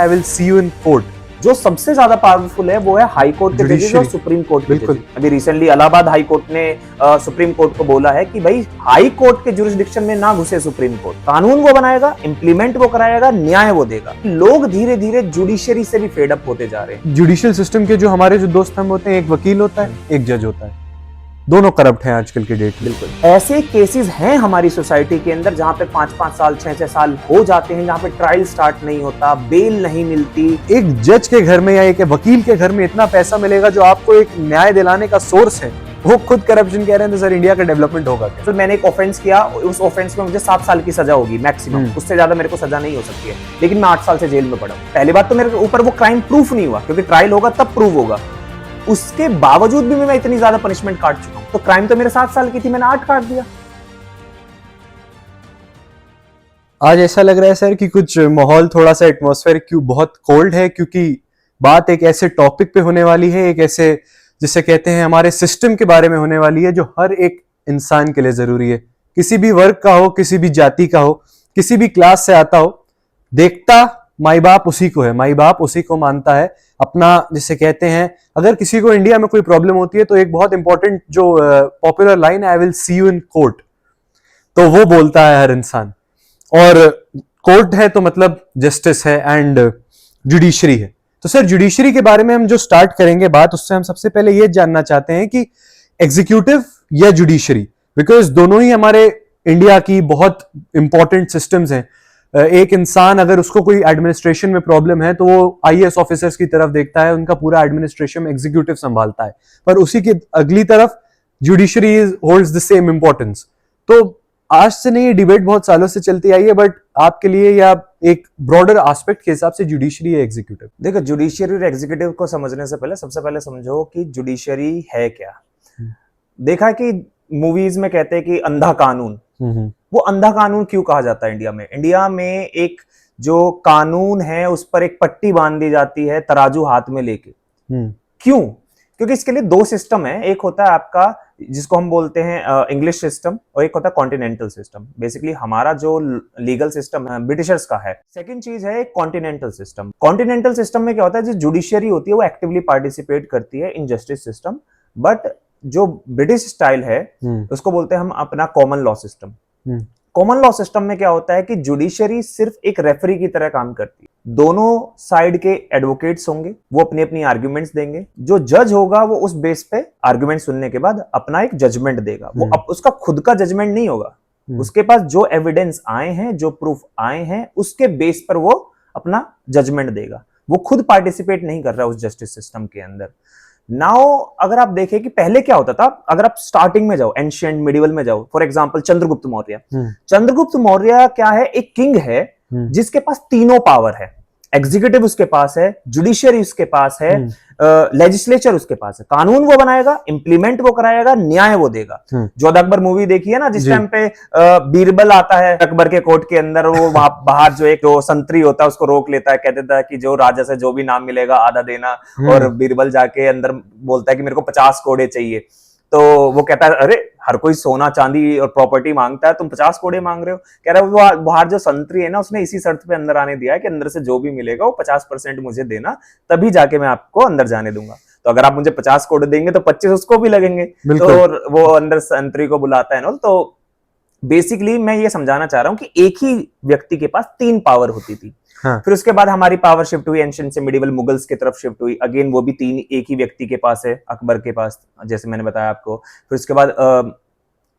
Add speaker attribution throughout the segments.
Speaker 1: I will see you in court.
Speaker 2: जो सबसे ज्यादा पावरफुल है वो है हाई कोर्ट के जजेस और सुप्रीम कोर्ट के जजेस। अभी रिसेंटली इलाहाबाद हाई कोर्ट ने सुप्रीम कोर्ट को बोला है कि भाई हाई कोर्ट के जुरिस्डिक्शन में ना घुसे सुप्रीम कोर्ट। कानून वो बनाएगा, इंप्लीमेंट वो कराएगा, न्याय वो देगा। लोग धीरे धीरे जुडिशरी से भी फेड अप होते जा रहे हैं।
Speaker 1: जुडिशियल सिस्टम के जो हमारे जो दो स्तंभ होते हैं, एक वकील होता है, एक जज होता है, दोनों करप्ट हैं आजकल के डेट।
Speaker 2: बिल्कुल ऐसे केसेस हैं हमारी सोसाइटी के अंदर जहां पे 5-5 साल 6-6 साल हो जाते हैं, जहां पे ट्रायल स्टार्ट नहीं होता, बेल नहीं मिलती।
Speaker 1: एक जज के घर में या एक वकील के घर में इतना पैसा मिलेगा जो आपको एक न्याय दिलाने का सोर्स है, वो खुद करप्शन कह रहे हैं, तो सर इंडिया का डेवलपमेंट होगा क्या?
Speaker 2: तो मैंने एक ऑफेंस किया, उस ऑफेंस में मुझे 7 साल की सजा होगी मैक्सिमम, उससे ज्यादा मेरे को सजा नहीं हो सकती है, लेकिन मैं 8 साल से जेल में पड़ा हूं। पहली बात तो मेरे ऊपर वो क्राइम प्रूफ नहीं हुआ, क्योंकि ट्रायल होगा तब प्रूव होगा। उसके बावजूद भी मैं इतनी ज्यादा पनिशमेंट काट चुका हूं। तो क्राइम तो मेरे 7 साल की थी, मैंने 8 काट दिया।
Speaker 1: आज ऐसा लग रहा है सर कि कुछ माहौल थोड़ा सा एटमॉस्फेयर क्यों बहुत कोल्ड है, क्योंकि बात एक ऐसे टॉपिक पे होने वाली है, एक ऐसे जिसे कहते हैं हमारे सिस्टम के बारे में होने वाली है, जो हर एक इंसान के लिए जरूरी है। किसी भी वर्ग का हो, किसी भी जाति का हो, किसी भी क्लास से आता हो, देखता माई बाप उसी को है, माई बाप उसी को मानता है अपना। जिसे कहते हैं अगर किसी को इंडिया में कोई प्रॉब्लम होती है तो एक बहुत इंपॉर्टेंट जो पॉपुलर लाइन है, I will see you in court, तो वो बोलता है हर इंसान। और कोर्ट है तो मतलब जस्टिस है एंड जुडिशरी है। तो सर जुडिशरी के बारे में हम जो स्टार्ट करेंगे बात, उससे हम सबसे पहले ये जानना चाहते हैं कि एग्जीक्यूटिव या जुडिशरी, बिकॉज दोनों ही हमारे इंडिया की बहुत इंपॉर्टेंट सिस्टम्स हैं। एक इंसान अगर उसको कोई एडमिनिस्ट्रेशन में प्रॉब्लम है तो वो आईएएस ऑफिसर्स की तरफ देखता है, उनका पूरा एडमिनिस्ट्रेशन एग्जीक्यूटिव संभालता है, पर उसी की अगली तरफ judiciary holds the same importance. तो आज से नहीं, ये डिबेट बहुत सालों से चलती आई है, बट आपके लिए या एक ब्रॉडर एस्पेक्ट के हिसाब से जुडिशरी या एग्जीक्यूटिव?
Speaker 2: देखो, जुडिशरी और एग्जीक्यूटिव को समझने से पहले सबसे पहले समझो कि जुडिशरी है क्या। देखा कि मूवीज में कहते हैं कि अंधा कानून, वो अंधा कानून क्यों कहा जाता है इंडिया में? इंडिया में एक जो कानून है उस पर एक पट्टी बांध दी जाती है तराजू हाथ में लेके। क्यों? क्योंकि इसके लिए 2 सिस्टम है। एक होता है आपका जिसको हम बोलते हैं इंग्लिश सिस्टम, और एक होता है कॉन्टिनेंटल सिस्टम। बेसिकली हमारा जो लीगल सिस्टम है ब्रिटिशर्स का है। सेकंड चीज है कॉन्टिनेंटल सिस्टम। कॉन्टिनेंटल सिस्टम में क्या होता है, जो जुडिशरी होती है वो एक्टिवली पार्टिसिपेट करती है इन जस्टिस सिस्टम, बट जो ब्रिटिश स्टाइल है उसको बोलते हैं हम अपना common law system. Common law system में क्या होता है कि जुडिशरी सिर्फ एक रेफरी की तरह काम करती है। दोनों साइड के एडवोकेट्स होंगे, वो अपनी अपनी आर्ग्यूमेंट्स देंगे। जो जज होगा वो उस बेस पे आर्ग्यूमेंट सुनने के बाद अपना एक जजमेंट देगा। वो उसका खुद का जजमेंट नहीं होगा, उसके पास जो एविडेंस आए हैं, जो प्रूफ आए हैं, उसके बेस पर वो अपना जजमेंट देगा। वो खुद पार्टिसिपेट नहीं कर रहा उस जस्टिस सिस्टम के अंदर। नाउ अगर आप देखें कि पहले क्या होता था, अगर आप स्टार्टिंग में जाओ, एंशिएंट मिडिवल में जाओ, फॉर एग्जांपल चंद्रगुप्त मौर्य। चंद्रगुप्त मौर्य क्या है, एक किंग है जिसके पास तीनों पावर है। एग्जीक्यूटिव उसके पास है, जुडिशरी उसके पास है, लेजिस्लेचर उसके पास है। कानून वो बनाएगा, इंप्लीमेंट वो कराएगा, न्याय वो देगा। जो अकबर मूवी देखी है ना, जिस टाइम पे बीरबल आता है अकबर के कोर्ट के अंदर, वो वहां बाहर जो एक जो संतरी होता है उसको रोक लेता है, कह देता है कि जो राजा से जो भी नाम मिलेगा आधा देना। और बीरबल जाके अंदर बोलता है कि मेरे को 50 कोड़े चाहिए। तो वो कहता है अरे हर कोई सोना चांदी और प्रॉपर्टी मांगता है, तुम 50 कोड़े मांग रहे हो। कह रहा है वो बाहर जो संतरी है ना, उसने इसी शर्त पे अंदर आने दिया है कि अंदर से जो भी मिलेगा वो 50% मुझे देना, तभी जाके मैं आपको अंदर जाने दूंगा। तो अगर आप मुझे 50 कोड़े देंगे तो 25 उसको भी लगेंगे। तो वो अंदर संतरी को बुलाता है ना। तो बेसिकली मैं ये समझाना चाह रहा हूं कि एक ही व्यक्ति के पास 3 पावर होती थी। फिर उसके बाद हमारी पावर शिफ्ट हुई, एंशिएंट से मिडिवल मुगल्स की तरफ शिफ्ट हुई। अगेन वो भी 3 एक ही व्यक्ति के पास है, अकबर के पास, जैसे मैंने बताया आपको। फिर उसके बाद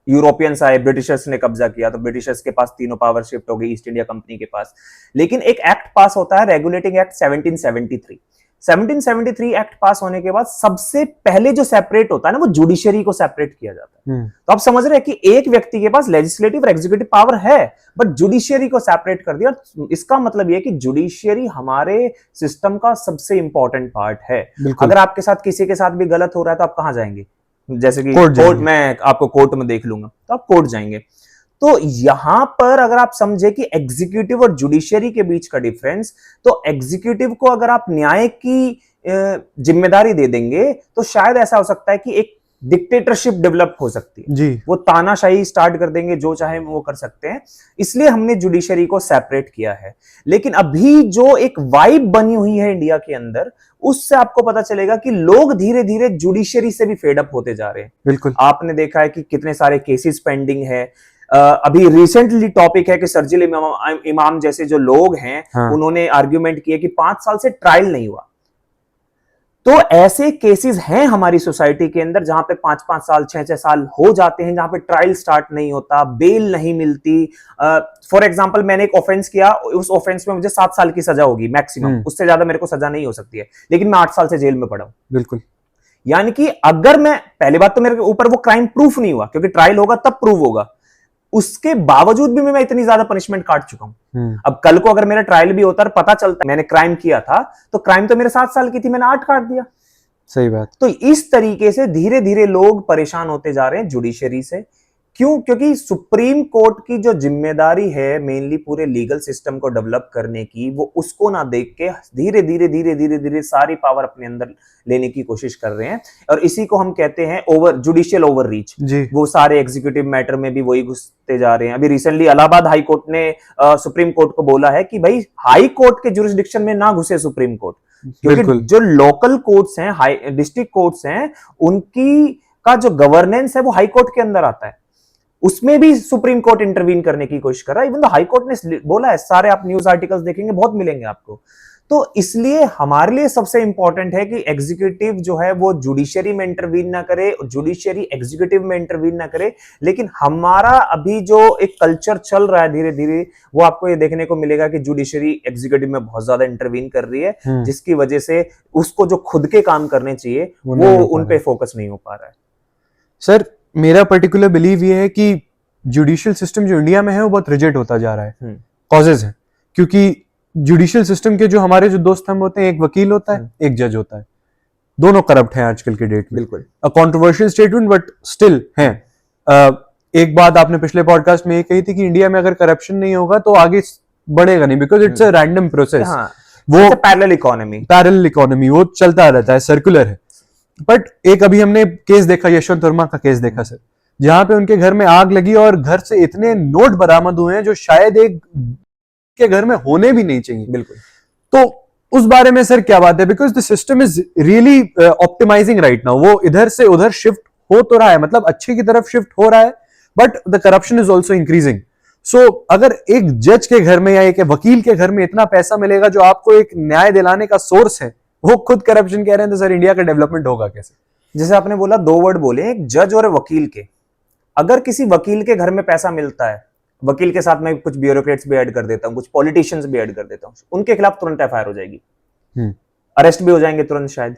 Speaker 2: यूरोपियंस आए, ब्रिटिशर्स ने कब्जा किया, तो ब्रिटिशर्स के पास तीनों पावर शिफ्ट हो गई ईस्ट इंडिया कंपनी के पास। लेकिन एक एक्ट पास होता है, रेगुलेटिंग एक्ट 1773। 1773 एक्ट पास होने के बाद सबसे पहले जो सेपरेट होता है ना, वो जुडिशरी को सेपरेट किया जाता है। तो आप समझ रहे हैं कि एक व्यक्ति के पास लेजिस्लेटिव और एग्जीक्यूटिव पावर है, बट जुडिशरी को सेपरेट कर दिया। इसका मतलब यह कि जुडिशरी हमारे सिस्टम का सबसे इंपॉर्टेंट पार्ट है। अगर आपके साथ किसी के साथ भी गलत हो रहा है तो आप कहां जाएंगे? जैसे कि कोर्ट, मैं आपको कोर्ट में देख लूंगा, तो आप कोर्ट जाएंगे। तो यहां पर अगर आप समझे कि एग्जीक्यूटिव और जुडिशरी के बीच का डिफरेंस, तो एग्जीक्यूटिव को अगर आप न्याय की जिम्मेदारी दे देंगे तो शायद ऐसा हो सकता है कि एक डिक्टेटरशिप डेवलप हो सकती है
Speaker 1: जी।
Speaker 2: वो तानाशाही स्टार्ट कर देंगे, जो चाहे वो कर सकते हैं। इसलिए हमने जुडिशरी को सेपरेट किया है। लेकिन अभी जो एक वाइब बनी हुई है इंडिया के अंदर, उससे आपको पता चलेगा कि लोग धीरे धीरे जुडिशरी से भी फेड अप होते जा रहे हैं।
Speaker 1: बिल्कुल।
Speaker 2: आपने देखा है कि कितने सारे केसेस पेंडिंग है। अभी रिसेंटली टॉपिक है कि सर्जिल इमाम जैसे जो लोग हैं,
Speaker 1: हाँ।
Speaker 2: उन्होंने आर्ग्यूमेंट किया कि 5 साल से ट्रायल नहीं हुआ। तो ऐसे केसेस हैं हमारी सोसाइटी के अंदर जहां पे 5-5 साल 6-6 साल हो जाते हैं, जहां पे ट्रायल स्टार्ट नहीं होता, बेल नहीं मिलती। फॉर एग्जांपल मैंने एक ऑफेंस किया, उस ऑफेंस में मुझे 7 साल की सजा होगी मैक्सिमम, उससे ज्यादा मेरे को सजा नहीं हो सकती है, लेकिन मैं 8 साल से जेल में पड़ा हूं।
Speaker 1: बिल्कुल।
Speaker 2: यानी कि अगर मैं, पहली बात तो मेरे ऊपर वो क्राइम प्रूफ नहीं हुआ, क्योंकि ट्रायल होगा तब प्रूव होगा, उसके बावजूद भी मैं इतनी ज्यादा पनिशमेंट काट चुका हूं। अब कल को अगर मेरा ट्रायल भी होता और पता चलता मैंने क्राइम किया था, तो क्राइम तो मेरे 7 साल की थी, मैंने 8 काट दिया।
Speaker 1: सही बात।
Speaker 2: तो इस तरीके से धीरे धीरे लोग परेशान होते जा रहे हैं जुडिशरी से। क्यों? क्योंकि सुप्रीम कोर्ट की जो जिम्मेदारी है मेनली पूरे लीगल सिस्टम को डेवलप करने की, वो उसको ना देख के धीरे धीरे धीरे धीरे धीरे सारी पावर अपने अंदर लेने की कोशिश कर रहे हैं। और इसी को हम कहते हैं जुडिशियल ओवर रीच। वो सारे एग्जीक्यूटिव मैटर में भी वही घुसते जा रहे हैं। अभी रिसेंटली इलाहाबाद हाई कोर्ट ने सुप्रीम कोर्ट को बोला है कि भाई हाई कोर्ट के जुरिस्डिक्शन में ना घुसे सुप्रीम कोर्ट, क्योंकि जो लोकल कोर्ट्स हैं, हाई डिस्ट्रिक्ट कोर्ट्स हैं, उनकी का जो गवर्नेंस है वो हाई कोर्ट के अंदर आता है। उसमें भी सुप्रीम कोर्ट इंटरवीन करने की कोशिश कर रहा है। इवन तो हाई कोर्ट ने बोला है, सारे आप न्यूज आर्टिकल्स देखेंगे बहुत मिलेंगे आपको। तो इसलिए हमारे लिए सबसे इंपॉर्टेंट है कि एग्जीक्यूटिव जो है वो जुडिशरी में इंटरवीन ना करे, जुडिशरी एग्जीक्यूटिव में इंटरवीन ना करे। लेकिन हमारा अभी जो एक कल्चर चल रहा है धीरे धीरे, वो आपको ये देखने को मिलेगा कि जुडिशरी एग्जीक्यूटिव में बहुत ज्यादा इंटरवीन कर रही है, जिसकी वजह से उसको जो खुद के काम करने चाहिए वो उन पे फोकस नहीं हो पा रहा है।
Speaker 1: सर, मेरा पर्टिकुलर बिलीव ये है कि जुडिशियल सिस्टम जो इंडिया में है वो बहुत रिजिड होता जा रहा है। कॉजेज हैं, क्योंकि जुडिशियल सिस्टम के जो हमारे जो दो स्तंभ होते हैं, एक वकील होता है, एक जज होता है, दोनों करप्ट हैं आजकल के डेट में।
Speaker 2: बिल्कुल
Speaker 1: कंट्रोवर्शियल स्टेटमेंट बट स्टिल हैं। एक बात आपने पिछले पॉडकास्ट में ये कही थी कि इंडिया में अगर करप्शन नहीं होगा तो आगे बढ़ेगा नहीं, because it's a random process. वो पैरेलल इकोनॉमी वो चलता रहता है, सर्कुलर है। बट एक अभी हमने केस देखा, यशवंत वर्मा का केस देखा सर, जहां पे उनके घर में आग लगी और घर से इतने नोट बरामद हुए हैं जो शायद एक के घर में होने भी नहीं चाहिए।
Speaker 2: बिल्कुल।
Speaker 1: तो उस बारे में सर क्या बात है? Because the system is really optimising right now. वो इधर से उधर शिफ्ट हो तो रहा है, मतलब अच्छे की तरफ शिफ्ट हो रहा है, but the corruption is also increasing. So अगर एक जज के घर में या एक वकील के घर में इतना पैसा मिलेगा जो आपको एक न्याय दिलाने का सोर्स है, वो खुद करप्शन कह रहे हैं, तो सर इंडिया का डेवलपमेंट होगा कैसे?
Speaker 2: जैसे आपने बोला 2 वर्ड बोले, एक जज और वकील के। अगर किसी वकील के घर में पैसा मिलता है, वकील के साथ में कुछ ब्यूरोक्रेट्स भी ऐड कर देता हूं, कुछ पॉलिटिशियंस भी ऐड कर देता हूं, उनके खिलाफ तुरंत एफआईआर हो जाएगी, अरेस्ट भी हो जाएंगे तुरंत, शायद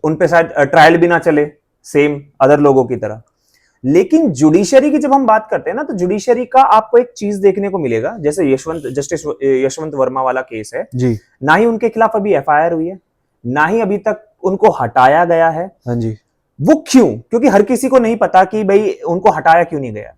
Speaker 2: उन पे शायद ट्रायल भी ना चले, सेम अदर लोगों की तरह। लेकिन जुडिशरी की जब हम बात करते हैं ना, तो जुडिशरी का आपको एक चीज देखने को मिलेगा, जैसे जस्टिस यशवंत वर्मा वाला केस है
Speaker 1: जी,
Speaker 2: ना ही उनके खिलाफ अभी एफआईआर हुई है, ना ही अभी तक उनको हटाया गया है।
Speaker 1: हाँ जी।
Speaker 2: वो क्यों? क्योंकि हर किसी को नहीं पता कि भाई उनको हटाया क्यों नहीं गया।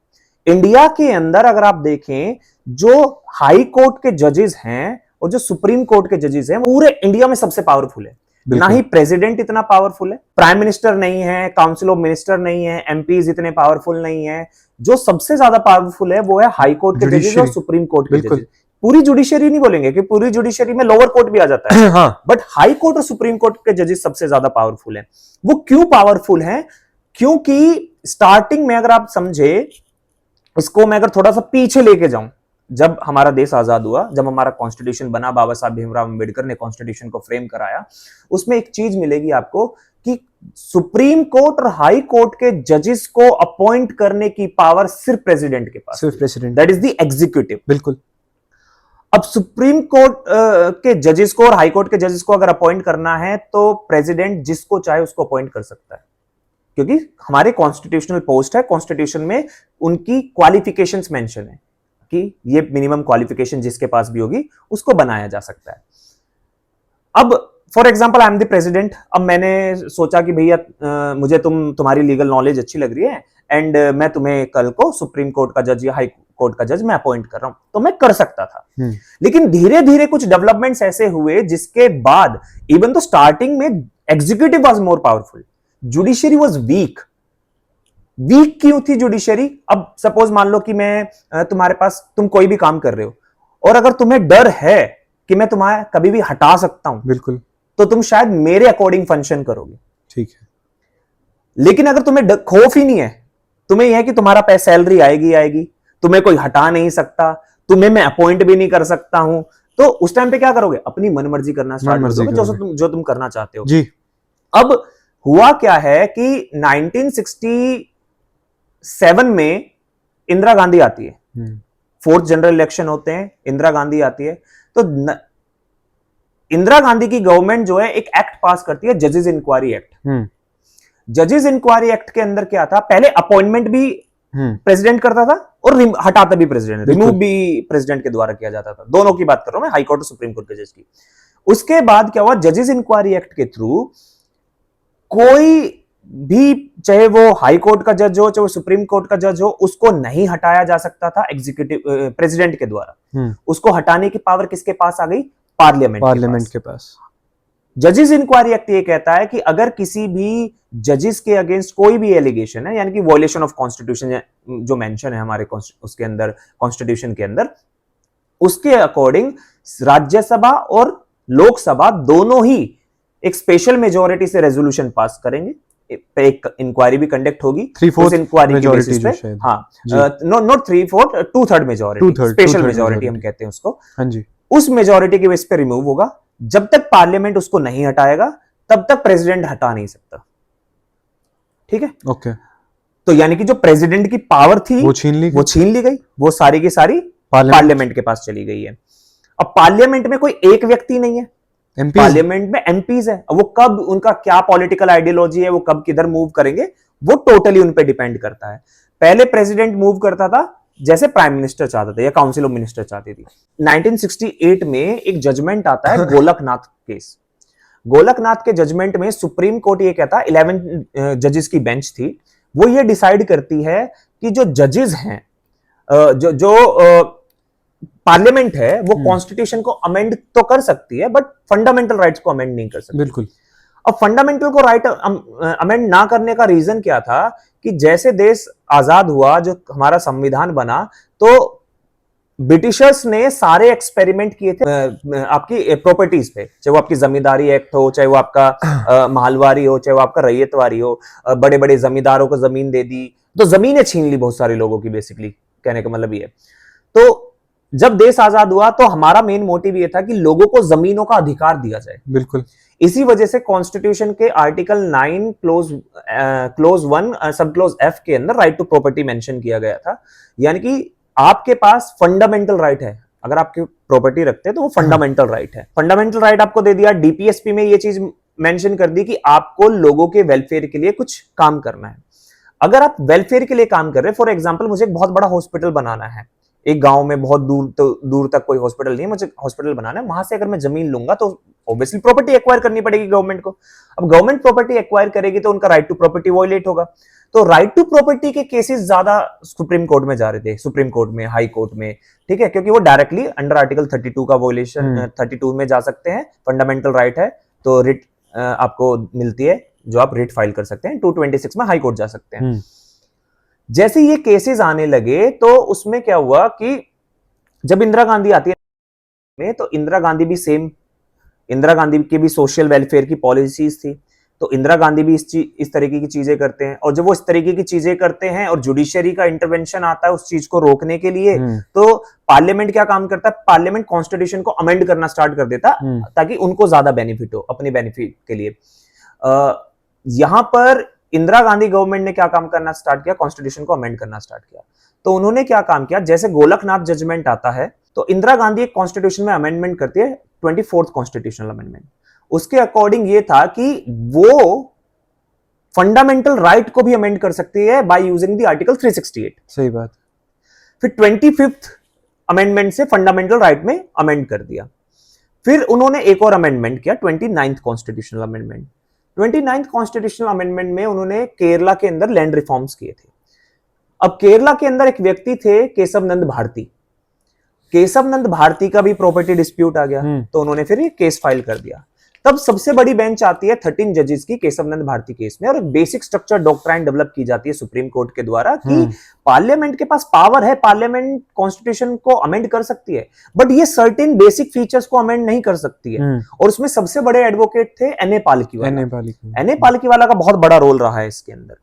Speaker 2: इंडिया के अंदर अगर आप देखें, जो हाई कोर्ट के जजेस हैं और जो सुप्रीम कोर्ट के जजेस हैं, पूरे इंडिया में सबसे पावरफुल है। ना ही प्रेसिडेंट इतना पावरफुल है, प्राइम मिनिस्टर नहीं है, काउंसिल ऑफ मिनिस्टर नहीं है, एमपीज इतने पावरफुल नहीं है। जो सबसे ज्यादा पावरफुल है वो है हाई कोर्ट के जजेस और सुप्रीम कोर्ट के जजेस। पूरी जुडिशरी नहीं बोलेंगे कि पूरी जुडिशरी में लोअर कोर्ट भी आ जाता है, हाँ। बट हाई कोर्ट और सुप्रीम कोर्ट के जजेस सबसे ज्यादा पावरफुल हैं। वो क्यों पावरफुल हैं? क्योंकि स्टार्टिंग में अगर आप समझे, इसको मैं अगर थोड़ा सा पीछे लेके जाऊं, जब हमारा देश आजाद हुआ, जब हमारा कॉन्स्टिट्यूशन बना, बाबा साहब भीमराव अंबेडकर ने कॉन्स्टिट्यूशन को फ्रेम कराया, उसमें एक चीज मिलेगी आपको कि सुप्रीम कोर्ट और हाई कोर्ट के जजेस को अपॉइंट करने की पावर सिर्फ प्रेसिडेंट के पास,
Speaker 1: सिर्फ president,
Speaker 2: that is the executive.
Speaker 1: बिल्कुल।
Speaker 2: अब सुप्रीम कोर्ट के जजेस को और हाई कोर्ट के जजेस को अगर अपॉइंट करना है, तो प्रेसिडेंट जिसको चाहे उसको अपॉइंट कर सकता है, क्योंकि हमारे कॉन्स्टिट्यूशनल पोस्ट है, कॉन्स्टिट्यूशन में उनकी क्वालिफिकेशंस मेंशन है कि ये मिनिमम क्वालिफिकेशन जिसके पास भी होगी उसको बनाया जा सकता है। अब for example I am the president, अब मैंने सोचा कि भैया मुझे तुम्हारी लीगल नॉलेज अच्छी लग रही है एंड मैं तुम्हें कल को सुप्रीम कोर्ट का जज या हाई कोर्ट का जज मैं अपॉइंट कर रहा हूं, तो मैं कर सकता था। लेकिन धीरे धीरे कुछ डेवलपमेंट्स ऐसे हुए जिसके बाद, इवन तो स्टार्टिंग में executive was more powerful, judiciary was weak. Weak क्यों थी जुडिशरी? अब सपोज मान लो कि मैं तुम्हारे पास, तुम कोई भी काम कर रहे हो और अगर तुम्हें डर है कि मैं तुम्हारा कभी भी हटा सकता हूं,
Speaker 1: बिल्कुल,
Speaker 2: तो तुम शायद मेरे अकॉर्डिंग फंक्शन करोगे।
Speaker 1: ठीक है।
Speaker 2: लेकिन अगर तुम्हें खौफ ही नहीं है, तुम्हें यह है कि तुम्हारा पैसा सैलरी आएगी आएगी, तुम्हें कोई हटा नहीं सकता, तुम्हें मैं अपॉइंट भी नहीं कर सकता हूं, तो उस टाइम पे क्या करोगे? अपनी मनमर्जी करना स्टार्ट कर दोगे, जो तुम करना चाहते हो
Speaker 1: जी।
Speaker 2: अब हुआ क्या है कि 1967 में इंदिरा गांधी आती है, फोर्थ जनरल इलेक्शन होते हैं, इंदिरा गांधी आती है, तो इंदिरा गांधी की गवर्नमेंट जो है एक एक्ट पास करती है, जजेस इंक्वायरी एक्ट। जजेस इंक्वायरी एक्ट के अंदर क्या था? पहले अपॉइंटमेंट भी प्रेसिडेंट करता था और हटाता भी प्रेसिडेंट, रिमूव भी प्रेसिडेंट के द्वारा किया जाता था। दोनों की बात कर रहा हूं मैं, हाई कोर्ट और सुप्रीम कोर्ट के जज की। उसके बाद क्या हुआ? जजेस इंक्वायरी एक्ट के थ्रू कोई भी, चाहे वो हाई कोर्ट का जज हो, चाहे वो सुप्रीम कोर्ट का जज हो, उसको नहीं हटाया जा सकता था एग्जीक्यूटिव प्रेसिडेंट के द्वारा। उसको हटाने की पावर किसके पास आ गई? पार्लियामेंट
Speaker 1: के पास।
Speaker 2: जजेस इंक्वायरी एक्ट ये कहता है कि अगर किसी भी जजेस के अगेंस्ट कोई भी एलिगेशन है, यानी कि वॉयलेशन ऑफ कॉन्स्टिट्यूशन जो मेंशन है हमारे उसके अंदर, कॉन्स्टिट्यूशन के अंदर, उसके अकॉर्डिंग राज्यसभा और लोकसभा दोनों ही एक स्पेशल मेजोरिटी से रेजोल्यूशन पास करेंगे, एक इंक्वायरी भी कंडक्ट होगी।
Speaker 1: 3/4
Speaker 2: इंक्वायरी के बेसिस पे, हाँ, नॉट 3/4, 2/3 मेजोरिटी, स्पेशल मेजोरिटी हम कहते हैं उसको।
Speaker 1: हाँ जी।
Speaker 2: उस मेजोरिटी के बेस पे रिमूव होगा। जब तक पार्लियामेंट उसको नहीं हटाएगा तब तक प्रेसिडेंट हटा नहीं सकता। ठीक है,
Speaker 1: ओके।
Speaker 2: तो यानी कि जो प्रेसिडेंट की पावर थी वो छीन ली गई, वो सारी की सारी पार्लियामेंट के पास चली गई है। अब पार्लियामेंट में कोई एक व्यक्ति नहीं है, पार्लियामेंट में एमपीज है। वो कब, उनका क्या पॉलिटिकल आइडियोलॉजी है, वो कब किधर मूव करेंगे, वो टोटली उन पे डिपेंड करता है। पहले प्रेसिडेंट मूव करता था जैसे प्राइम मिनिस्टर चाहते थे या काउंसिल ऑफ मिनिस्टर चाहती थी। 1968 में एक जजमेंट आता है गोलकनाथ केस। गोलकनाथ के जजमेंट में सुप्रीम कोर्ट ये कहता है, 11 जजेस की बेंच थी, वो ये डिसाइड करती है कि जो जजेस हैं, जो पार्लियामेंट है, वो कॉन्स्टिट्यूशन को अमेंड तो कर सकती है बट फंडामेंटल राइट्स को अमेंड नहीं कर सकती।
Speaker 1: बिल्कुल।
Speaker 2: अब फंडामेंटल को राइट अमेंड ना करने का रीजन क्या था कि जैसे देश आजाद हुआ, जो हमारा संविधान बना, तो ब्रिटिशर्स ने सारे एक्सपेरिमेंट किए थे आपकी प्रॉपर्टीज पे, चाहे वो आपकी जमींदारी एक्ट हो, चाहे वो आपका माहलवारी हो, चाहे वो आपका रैयतवारी हो। बड़े बड़े जमींदारों को जमीन दे दी, तो जमीनें छीन ली बहुत सारे लोगों की, बेसिकली कहने का मतलब ये। तो जब देश आजाद हुआ तो हमारा मेन मोटिव ये था कि लोगों को जमीनों का अधिकार दिया जाए।
Speaker 1: बिल्कुल।
Speaker 2: इसी वजह से कॉन्स्टिट्यूशन के आर्टिकल 9 क्लोज 1 सब क्लोज एफ के अंदर राइट टू प्रॉपर्टी मेंशन किया गया था। यानी कि आपके पास फंडामेंटल राइट है, अगर आपकी प्रॉपर्टी रखते हैं तो वो फंडामेंटल राइट है। फंडामेंटल राइट आपको दे दिया। डीपीएसपी में ये चीज मेंशन कर दी कि आपको लोगों के वेलफेयर के लिए कुछ काम करना है। अगर आप वेलफेयर के लिए काम कर रहे हैं, फॉर एग्जाम्पल मुझे एक बहुत बड़ा हॉस्पिटल बनाना है, एक गांव में बहुत दूर तक कोई हॉस्पिटल नहीं है, मुझे हॉस्पिटल बनाना है, वहां से अगर मैं जमीन लूंगा तो ऑब्वियसली प्रॉपर्टी एक्वायर करनी पड़ेगी गवर्नमेंट को। अब गवर्नमेंट प्रॉपर्टी एक्वायर करेगी तो उनका राइट टू प्रॉपर्टी वायलेट होगा। तो राइट टू प्रॉपर्टी के केसेस ज्यादा सुप्रीम कोर्ट में जा रहे थे, सुप्रीम कोर्ट में, हाई कोर्ट में, ठीक है, क्योंकि वो डायरेक्टली अंडर आर्टिकल 32 का वायलेशन 32 में जा सकते हैं। फंडामेंटल राइट है तो रिट आपको मिलती है, जो आप रिट फाइल कर सकते हैं। 226 में हाई कोर्ट जा सकते हैं। जैसे ये केसेस आने लगे तो उसमें क्या हुआ कि जब इंदिरा गांधी आती है तो इंदिरा गांधी भी सेम, इंदिरा गांधी की भी सोशल वेलफेयर की पॉलिसीज थी, तो इंदिरा गांधी भी इस तरीके की चीजें करते हैं। और जब वो इस तरीके की चीजें करते हैं और जुडिशरी का इंटरवेंशन आता है उस चीज को रोकने के लिए, तो पार्लियामेंट क्या काम करता है? पार्लियामेंट कॉन्स्टिट्यूशन को अमेंड करना स्टार्ट कर देता ताकि उनको ज्यादा बेनिफिट हो, अपने बेनिफिट के लिए। यहां पर इंदिरा गांधी गवर्नमेंट ने क्या काम करना स्टार्ट किया? कॉन्स्टिट्यूशन को अमेंड करना स्टार्ट किया। तो उन्होंने क्या काम किया? जैसे गोलकनाथ जजमेंट आता है तो इंदिरा गांधी एक कॉन्स्टिट्यूशन में अमेंडमेंट करती है, 24th कॉन्स्टिट्यूशनल अमेंडमेंट। उसके अकॉर्डिंग ये था कि वो फंडामेंटल राइट को भी अमेंड कर सकती है बाय यूजिंग द आर्टिकल 368।
Speaker 1: सही बात।
Speaker 2: फिर 25th अमेंडमेंट से फंडामेंटल राइट में अमेंड कर दिया। फिर उन्होंने एक और अमेंडमेंट किया, 29th constitutional amendment. 29th constitutional amendment में उन्होंने केरला के अंदर लैंड रिफॉर्म्स किए थे। अब केरला के अंदर एक व्यक्ति थे, केशव नंद भारती। केशव नंद भारती का भी प्रॉपर्टी डिस्प्यूट आ गया, तो उन्होंने फिर ये केस फाइल कर दिया। तब सबसे बड़ी बेंच आती है 13 जजेस की केशवनंद भारती केस में, और एक बेसिक स्ट्रक्चर डॉक्ट्राइन डेवलप की जाती है सुप्रीम कोर्ट के द्वारा कि पार्लियामेंट के पास पावर है, पार्लियामेंट कॉन्स्टिट्यूशन को अमेंड कर सकती है, बट ये सर्टेन बेसिक फीचर्स को अमेंड नहीं कर सकती है। और उसमें सबसे बड़े एडवोकेट थे एन.ए. पालकीवाला। एन.ए. पालकीवाला का बहुत बड़ा रोल रहा है इसके अंदर।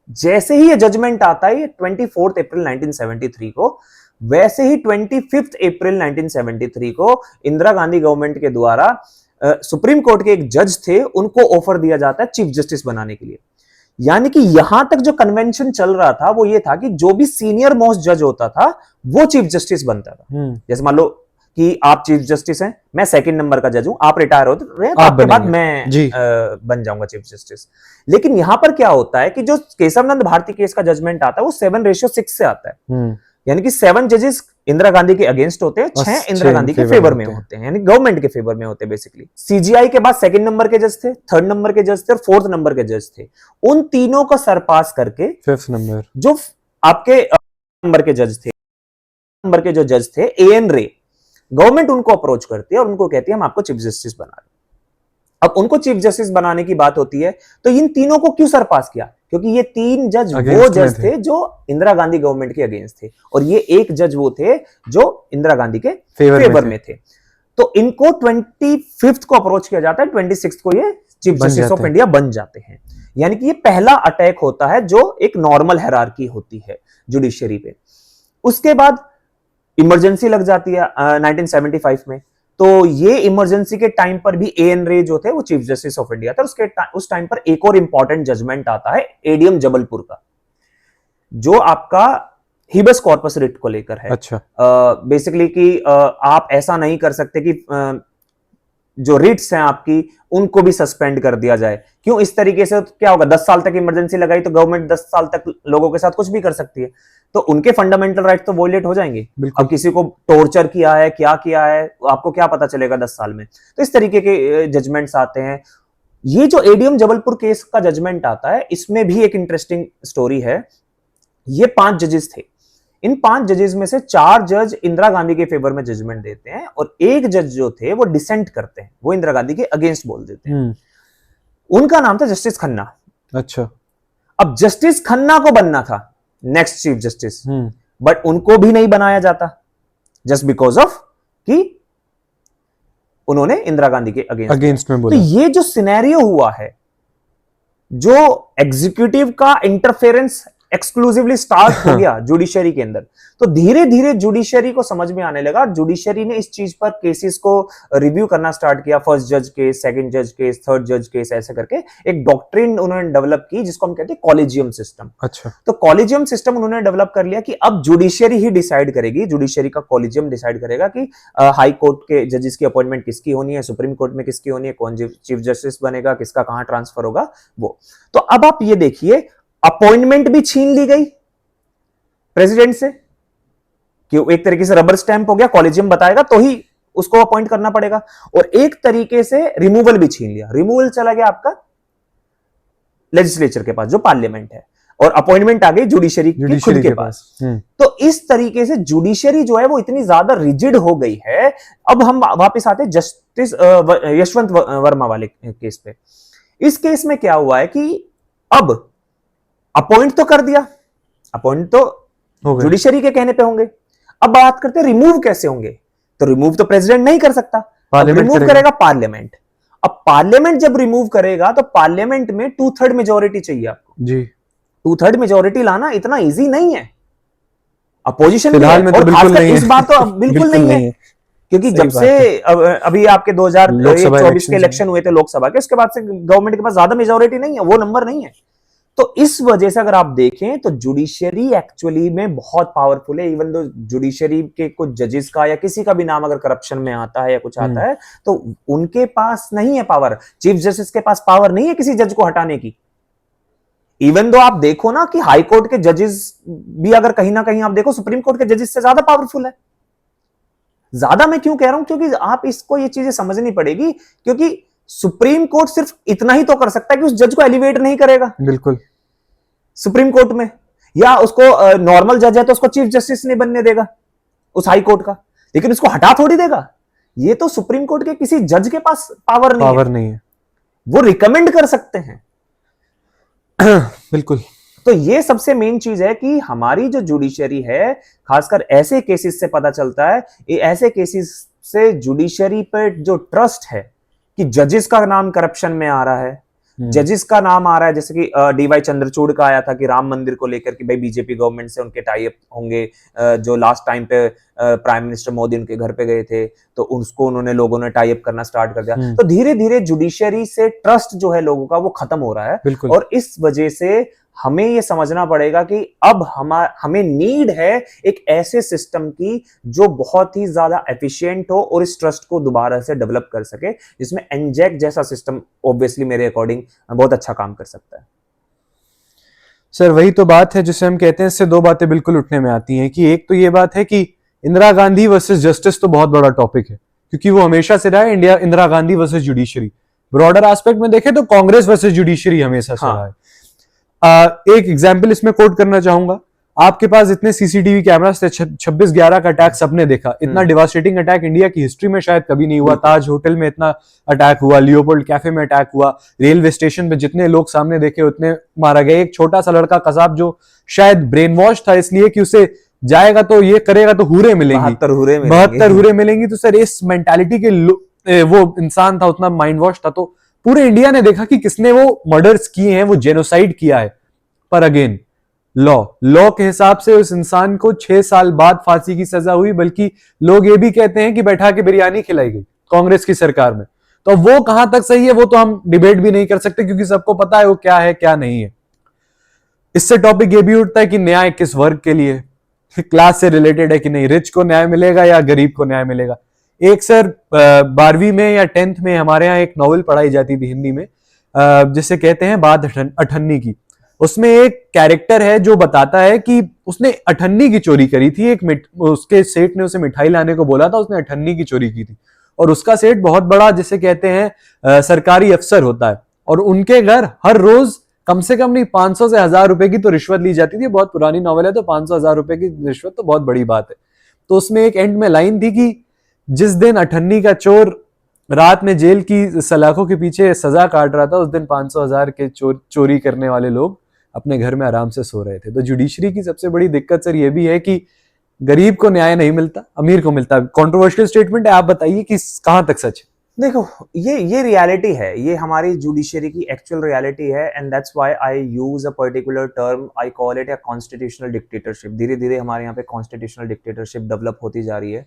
Speaker 2: जैसे ही ये जजमेंट आता है 24 अप्रैल 1973 को, वैसे ही 25 अप्रैल 1973 को इंदिरा गांधी गवर्नमेंट के द्वारा सुप्रीम कोर्ट के एक जज थे, उनको ऑफर दिया जाता है चीफ जस्टिस बनाने के लिए। यानी कि यहां तक जो कन्वेंशन चल रहा था वो ये था कि जो भी सीनियर मोस्ट जज होता था वो चीफ जस्टिस बनता था। जैसे मान लो कि आप चीफ जस्टिस हैं, मैं सेकंड नंबर का जज हूं, आप रिटायर होते रहे तो आपके बाद मैं बन जाऊंगा चीफ जस्टिस। लेकिन यहां पर क्या होता है कि जो केशवनंद भारती केस का जजमेंट आता है वो 7:6 से आता है। यानी कि 7 जजेस इंदिरा गांधी के अगेंस्ट होते हैं, 6 इंदिरा गांधी के फेवर में होते हैं, यानी गवर्नमेंट के फेवर में होते हैं बेसिकली। सीजीआई के बाद सेकंड नंबर के जज थे, थर्ड नंबर के जज थे और फोर्थ नंबर के जज थे। उन तीनों को सरपास करके फिफ्थ नंबर जो आपके नंबर के जज थे, नंबर के जो जज थे ए.एन. रे, गवर्नमेंट उनको अप्रोच करती है और उनको कहती है हम आपको चीफ जस्टिस बना रहे। अब उनको चीफ जस्टिस बनाने की बात होती है तो इन तीनों को क्यों सरपास किया? क्योंकि ये 3 जज वो जज थे जो इंदिरा गांधी गवर्नमेंट के अगेंस्ट थे, और ये एक जज वो थे जो इंदिरा गांधी के फेवर में थे। तो इनको 25 को अप्रोच किया जाता है, 26 को ये चीफ जस्टिस ऑफ इंडिया बन जाते हैं। यानी कि ये पहला अटैक होता है जो एक नॉर्मल हायरार्की होती है जुडिशरी पे। उसके बाद इमरजेंसी लग जाती है 1975 में। तो ये इमरजेंसी के टाइम पर भी ए.एन. रे जो थे वो चीफ जस्टिस ऑफ इंडिया थे। उस टाइम पर एक और इंपॉर्टेंट जजमेंट आता है एडीएम जबलपुर का, जो आपका हिबस कॉर्पस रिट को लेकर है। अच्छा। बेसिकली कि आप ऐसा नहीं कर सकते कि जो रिट्स हैं आपकी उनको भी सस्पेंड कर दिया जाए। क्यों? इस तरीके से क्या होगा, 10 साल तक इमरजेंसी लगाई तो गवर्नमेंट 10 साल तक लोगों के साथ कुछ भी कर सकती है, तो उनके फंडामेंटल राइट तो वोलेट हो जाएंगे। अब किसी को टॉर्चर किया है, क्या किया है, आपको क्या पता चलेगा 10 साल में? तो इस तरीके के जजमेंट्स आते हैं। ये जो एडीएम जबलपुर केस का जजमेंट आता है, इसमें भी एक इंटरेस्टिंग स्टोरी है। ये 5 जजेस थे। इन 5 जजेस में से 4 जज इंदिरा गांधी के फेवर में जजमेंट देते हैं और एक जज जो थे वो डिसेंट करते हैं, वो इंदिरा गांधी के अगेंस्ट बोल देते हैं। उनका नाम था जस्टिस खन्ना। अच्छा। अब जस्टिस खन्ना को बनना था नेक्स्ट चीफ जस्टिस, बट उनको भी नहीं बनाया जाता, जस्ट बिकॉज ऑफ कि उन्होंने इंदिरा गांधी के अगेंस्ट में बोला। तो ये जो सिनेरियो हुआ है, जो एग्जीक्यूटिव का इंटरफेरेंस एक्सक्लूसिवली स्टार्ट हो गया जुडिशरी के अंदर, तो धीरे धीरे जुडिशरी को समझ में आने लगा। जुडिशरी ने इस चीज पर केसेस को रिव्यू करना स्टार्ट किया, फर्स्ट जज केस, सेकंड जज केस, थर्ड जज केस, ऐसे करके एक डॉक्ट्रिन उन्होंने डेवलप की जिसको हम कहते हैं कॉलेजियम सिस्टम। अच्छा। तो कॉलेजियम सिस्टम उन्होंने डेवलप कर लिया कि अब जुडिशरी ही डिसाइड करेगी, जुडिशरी का कॉलेजियम डिसाइड करेगा कि हाई कोर्ट के जजेस की अपॉइंटमेंट किसकी होनी है, सुप्रीम कोर्ट में किसकी होनी है, कौन चीफ जस्टिस बनेगा, किसका कहां ट्रांसफर होगा वो। तो अब आप ये देखिए, अपॉइंटमेंट भी छीन ली गई प्रेसिडेंट से, कि एक तरीके से रबर स्टैंप हो गया, कॉलेजियम बताएगा तो ही उसको अपॉइंट करना पड़ेगा, और एक तरीके से रिमूवल भी छीन लिया। रिमूवल चला गया आपका लेजिस्लेचर के पास, जो पार्लियामेंट है, और अपॉइंटमेंट आ गई जुडिशरी खुद के पास। तो इस तरीके से जुडिशरी जो है वो इतनी ज्यादा रिजिड हो गई है। अब हम वापस आते जस्टिस यशवंत वर्मा वाले केस पे। इस केस में क्या हुआ है कि अब अपॉइंट तो कर दिया, अपॉइंट तो जुडिशरी के कहने पे होंगे। अब बात करते हैं रिमूव कैसे होंगे, तो रिमूव तो प्रेसिडेंट नहीं कर सकता, रिमूव करेगा पार्लियामेंट। अब पार्लियामेंट जब रिमूव करेगा तो पार्लियामेंट में 2/3 मेजोरिटी चाहिए आपको जी। 2/3 मेजोरिटी लाना इतना इजी नहीं है, अपोजिशन फिलहाल में तो बिल्कुल नहीं है। इस बार तो बिल्कुल नहीं है, क्योंकि जब से अभी आपके 2024 के इलेक्शन हुए थे लोकसभा के, उसके बाद से गवर्नमेंट के पास ज्यादा मेजोरिटी नहीं है, वो नंबर नहीं है। तो इस वजह से अगर आप देखें तो जुडिशरी एक्चुअली में बहुत पावरफुल है। इवन दो जुडिशरी के कुछ जजेस का या किसी का भी नाम अगर करप्शन में आता है या कुछ आता है तो उनके पास नहीं है पावर, चीफ जस्टिस के पास पावर नहीं है किसी जज को हटाने की। इवन दो आप देखो ना कि हाई कोर्ट के जजेस भी अगर कहीं ना कहीं आप देखो सुप्रीम कोर्ट के जजेस से ज्यादा पावरफुल है। ज्यादा मैं क्यों कह रहा हूं, क्योंकि आप इसको ये चीजें समझनी पड़ेगी, क्योंकि सुप्रीम कोर्ट सिर्फ इतना ही तो कर सकता है कि उस जज को एलिवेट नहीं करेगा बिल्कुल सुप्रीम कोर्ट में, या उसको नॉर्मल जज है तो उसको चीफ जस्टिस नहीं बनने देगा उस हाई कोर्ट का, लेकिन उसको हटा थोड़ी देगा। ये तो सुप्रीम कोर्ट के किसी जज के पास पावर
Speaker 1: नहीं है,
Speaker 2: वो रिकमेंड कर सकते हैं।
Speaker 1: बिल्कुल।
Speaker 2: तो ये सबसे मेन चीज है कि हमारी जो जुडिशरी है, खासकर ऐसे केसेस से पता चलता है, ये ऐसे केसेस से जुडिशरी पर जो ट्रस्ट है कि जजेस का नाम करप्शन में आ रहा है, जजेस का नाम आ रहा है, जैसे कि डीवाई चंद्रचूड़ का आया था कि राम मंदिर को लेकर कि भाई बीजेपी गवर्नमेंट से उनके टाई अप होंगे, जो लास्ट टाइम पे प्राइम मिनिस्टर मोदी उनके घर पे गए थे तो उसको उन्होंने लोगों ने टाई अप करना स्टार्ट कर दिया। तो धीरे धीरे जुडिशरी से ट्रस्ट जो है लोगों का वो खत्म हो रहा है, और इस वजह से हमें ये समझना पड़ेगा कि अब हमें नीड है एक ऐसे सिस्टम की जो बहुत ही ज्यादा एफिशिएंट हो और इस ट्रस्ट को दोबारा से डेवलप कर सके, जिसमें एनजैक जैसा सिस्टम ऑब्वियसली मेरे अकॉर्डिंग बहुत अच्छा काम कर सकता है।
Speaker 1: सर वही तो बात है जिसे हम कहते हैं, इससे दो बातें बिल्कुल उठने में आती हैं कि एक तो ये बात है कि इंदिरा गांधी वर्सेस जस्टिस तो बहुत बड़ा टॉपिक है, क्योंकि वो हमेशा से रहा है Indira Gandhi versus judiciary. Broader aspect में देखें तो कांग्रेस वर्सेस जुडिशरी हमेशा से रहा है। एक एग्जाम्पल इसमें कोट करना चाहूंगा, आपके पास इतने सीसीटीवी कैमरास थे, 26/11 का अटैक सबने देखा, इतना डिवास्टेटिंग अटैक इंडिया की हिस्ट्री में शायद कभी नहीं हुआ। ताज होटल में इतना अटैक हुआ, लियोपोल्ड कैफे में अटैक हुआ, रेलवे स्टेशन पे जितने लोग सामने देखे उतने मारा गए। एक छोटा सा लड़का कसाब जो शायद ब्रेन वॉश था इसलिए कि उसे जाएगा तो ये करेगा तो हुरे मिलेंगी, 72 हुरे मिलेंगी। तो सर इस मेंटालिटी के वो इंसान था, उतना माइंड वॉश था। तो पूरे इंडिया ने देखा कि किसने वो मर्डर्स किए हैं, वो जेनोसाइड किया है। पर अगेन लॉ के हिसाब से उस इंसान को 6 साल बाद फांसी की सजा हुई, बल्कि लोग ये भी कहते हैं कि बैठा के बिरयानी खिलाई गई कांग्रेस की सरकार में। तो वो कहां तक सही है वो तो हम डिबेट भी नहीं कर सकते, क्योंकि सबको पता है वो क्या है क्या नहीं है। इससे टॉपिक ये भी उठता है कि न्याय किस वर्ग के लिए, क्लास से रिलेटेड है कि नहीं, रिच को न्याय मिलेगा या गरीब को न्याय मिलेगा। एक सर 12वीं में या 10th में हमारे यहाँ एक नॉवेल पढ़ाई जाती थी हिंदी में, जिसे कहते हैं बात अठन्नी की। उसमें एक कैरेक्टर है जो बताता है कि उसने अठन्नी की चोरी करी थी। उसके सेठ ने उसे मिठाई लाने को बोला था, उसने अठन्नी की चोरी की थी। और उसका सेठ बहुत बड़ा जिसे कहते हैं सरकारी अफसर होता है, और उनके घर हर रोज कम से कम नहीं 500 से 1000 रुपए की तो रिश्वत ली जाती थी। बहुत पुरानी नॉवेल है तो 500-1000 रुपए की रिश्वत तो बहुत बड़ी बात है। तो उसमें एक एंड में लाइन थी कि जिस दिन अठन्नी का चोर रात में जेल की सलाखों के पीछे सजा काट रहा था, उस दिन 500-1000 के चोरी करने वाले लोग अपने घर में आराम से सो रहे थे। तो जुडिशरी की सबसे बड़ी दिक्कत सर ये भी है कि गरीब को न्याय नहीं मिलता, अमीर को मिलता। कंट्रोवर्शियल स्टेटमेंट है, आप बताइए कि कहां तक सच है।
Speaker 2: देखो ये रियलिटी है, ये हमारी जुडिशरी की एक्चुअल रियलिटी है, and that's why I use a particular term, I call it a constitutional dictatorship. धीरे धीरे हमारे यहाँ पे कॉन्स्टिट्यूशनल डिक्टेटरशिप डेवलप होती जा रही है,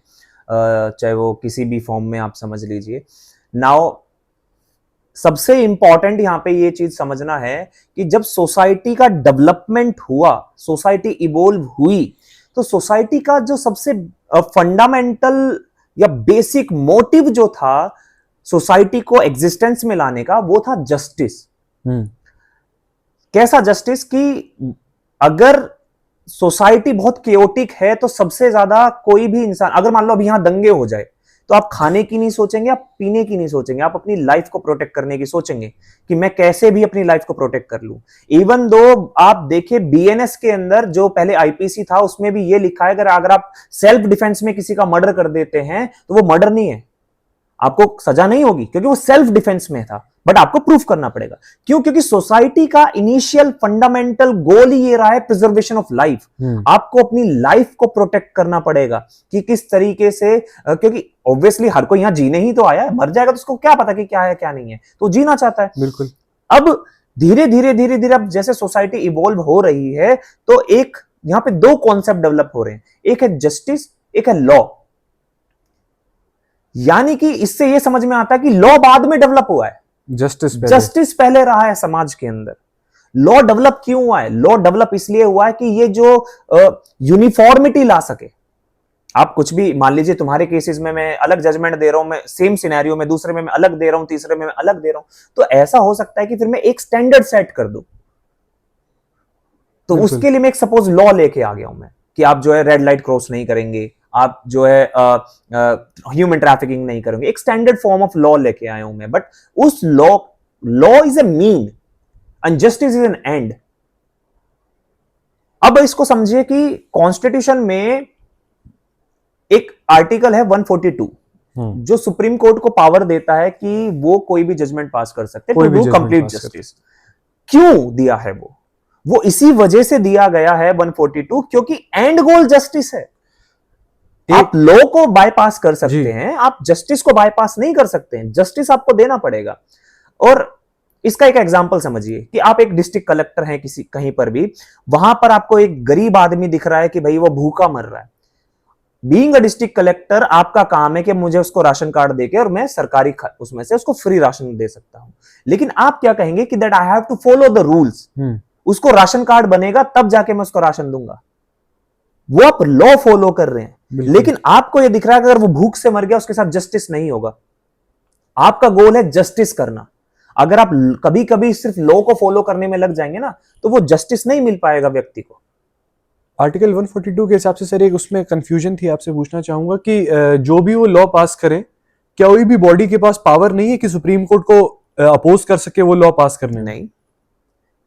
Speaker 2: चाहे वो किसी भी फॉर्म में आप समझ लीजिए। नाउ सबसे इंपॉर्टेंट यहाँ पे ये चीज समझना है कि जब सोसाइटी का डेवलपमेंट हुआ, सोसाइटी इवोल्व हुई, तो सोसाइटी का जो सबसे फंडामेंटल या बेसिक मोटिव जो था सोसाइटी को एग्जिस्टेंस में लाने का, वो था जस्टिस। कैसा जस्टिस कि अगर सोसाइटी बहुत केओटिक है तो सबसे ज्यादा कोई भी इंसान, अगर मान लो अभी यहां दंगे हो जाए तो आप खाने की नहीं सोचेंगे, आप पीने की नहीं सोचेंगे, आप अपनी लाइफ को प्रोटेक्ट करने की सोचेंगे कि मैं कैसे भी अपनी लाइफ को प्रोटेक्ट कर लूं। इवन दो आप देखिए बीएनएस के अंदर जो पहले आईपीसी था उसमें भी ये लिखा है अगर आप सेल्फ डिफेंस में किसी का मर्डर कर देते हैं तो वो मर्डर नहीं है, आपको सजा नहीं होगी क्योंकि वो सेल्फ डिफेंस में था, बट आपको प्रूफ करना पड़ेगा। क्यों? क्योंकि सोसाइटी का इनिशियल फंडामेंटल गोल ही ये रहा है प्रिजर्वेशन ऑफ लाइफ। आपको अपनी लाइफ को प्रोटेक्ट करना पड़ेगा कि किस तरीके से, क्योंकि ऑब्वियसली हर कोई यहां जीने ही तो आया है, मर जाएगा तो उसको क्या पता कि क्या है क्या नहीं है, तो जीना चाहता है।
Speaker 1: बिल्कुल।
Speaker 2: अब धीरे धीरे अब जैसे सोसाइटी इवॉल्व हो रही है तो एक यहां पे दो कॉन्सेप्ट डेवलप हो रहे हैं, एक है जस्टिस, एक है लॉ। यानी कि इससे यह समझ में आता है कि लॉ बाद में डेवलप हुआ है, जस्टिस पहले रहा है समाज के अंदर। लॉ डेवलप क्यों हुआ है? लॉ डेवलप इसलिए हुआ है कि ये जो यूनिफॉर्मिटी ला सके। आप कुछ भी मान लीजिए, तुम्हारे केसेस में मैं अलग जजमेंट दे रहा हूं, मैं सेम सिनेरियो में, दूसरे में मैं अलग दे रहा हूं, तीसरे में मैं अलग दे रहा हूं, तो ऐसा हो सकता है कि फिर मैं एक स्टैंडर्ड सेट कर दूं। तो उसके लिए मैं एक सपोज लॉ लेके आ गया हूं मैं कि आप जो है रेड लाइट क्रॉस नहीं करेंगे, आप जो है ह्यूमन ट्रैफिकिंग नहीं करेंगे, एक स्टैंडर्ड फॉर्म ऑफ लॉ लेके आया हूं मैं। बट उस law is a mean and justice is an and. अब इसको समझिए कि कॉन्स्टिट्यूशन में एक आर्टिकल है 142, जो सुप्रीम कोर्ट को पावर देता है कि वो कोई भी जजमेंट पास कर सकते हैं, टू डू कंप्लीट जस्टिस। क्यों दिया है वो इसी वजह से दिया गया है 142, क्योंकि एंड गोल जस्टिस है। आप लॉ को बाईपास कर सकते हैं, आप जस्टिस को बाईपास नहीं कर सकते हैं, जस्टिस आपको देना पड़ेगा। और इसका एक एग्जांपल समझिए कि आप एक डिस्ट्रिक्ट कलेक्टर हैं किसी कहीं पर भी, वहां पर आपको एक गरीब आदमी दिख रहा है कि भाई वो भूखा मर रहा है। बीइंग अ डिस्ट्रिक्ट कलेक्टर आपका काम है कि मुझे उसको राशन कार्ड देके और मैं सरकारी उसमें से उसको फ्री राशन दे सकता हूं। लेकिन आप क्या कहेंगे कि that I have to follow the rules, उसको राशन कार्ड बनेगा तब जाके मैं उसको राशन दूंगा। वो आप लॉ फॉलो कर रहे हैं, लेकिन आपको यह दिख रहा है कि अगर वो भूख से मर गया उसके साथ जस्टिस नहीं होगा। आपका गोल है जस्टिस करना। अगर आप कभी कभी सिर्फ लॉ को फॉलो करने में लग जाएंगे ना, तो वो जस्टिस नहीं मिल पाएगा व्यक्ति को।
Speaker 1: आर्टिकल 142 के हिसाब से सर एक उसमें कंफ्यूजन थी, आपसे पूछना चाहूंगा कि जो भी वो लॉ पास करें, क्या कोई भी बॉडी के पास पावर नहीं है कि सुप्रीम कोर्ट को अपोज कर सके वो लॉ पास करने?
Speaker 2: नहीं,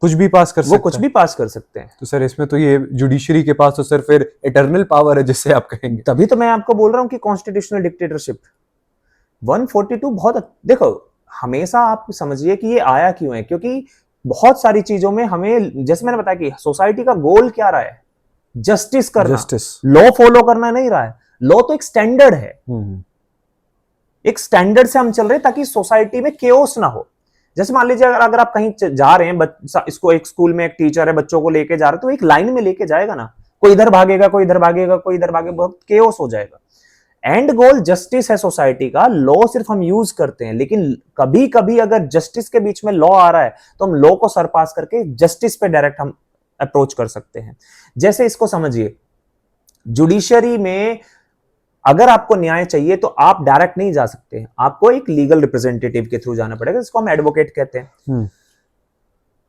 Speaker 1: कुछ भी पास कर सकते हैं।
Speaker 2: वो कुछ भी पास कर सकते हैं।
Speaker 1: तो सर इसमें तो ये जुडिशरी के पास तो सर फिर इटर्नल पावर है जिससे आप कहेंगे।
Speaker 2: तभी तो मैं आपको बोल रहा हूं कि कॉन्स्टिट्यूशनल डिक्टेटरशिप 142 बहुत, देखो हमेशा आप समझिए कि ये आया क्यों है, क्योंकि बहुत सारी चीजों में हमें, जैसे मैंने बताया कि सोसाइटी का गोल क्या रहा है, जस्टिस करना, लॉ फॉलो करना नहीं रहा है। लॉ तो एक स्टैंडर्ड है, एक स्टैंडर्ड से हम चल रहे हैं ताकि सोसाइटी में केओस ना हो। जैसे मान लीजिए अगर आप कहीं जा रहे हैं, इसको एक स्कूल में एक टीचर है बच्चों को लेके जा रहे, तो एक लाइन में लेके जाएगा ना, कोई इधर भागेगा, कोई इधर भागेगा, कोई इधर भागेगा, बहुत केओस हो जाएगा। एंड गोल जस्टिस है सोसाइटी का। लॉ सिर्फ हम यूज करते हैं, लेकिन कभी कभी अगर जस्टिस के बीच में लॉ आ रहा है तो हम लॉ को सरपास करके जस्टिस पे डायरेक्ट हम अप्रोच कर सकते हैं। जैसे इसको समझिए, जुडिशरी में अगर आपको न्याय चाहिए तो आप डायरेक्ट नहीं जा सकते, आपको एक लीगल रिप्रेजेंटेटिव के थ्रू जाना पड़ेगा, जिसको हम एडवोकेट कहते हैं।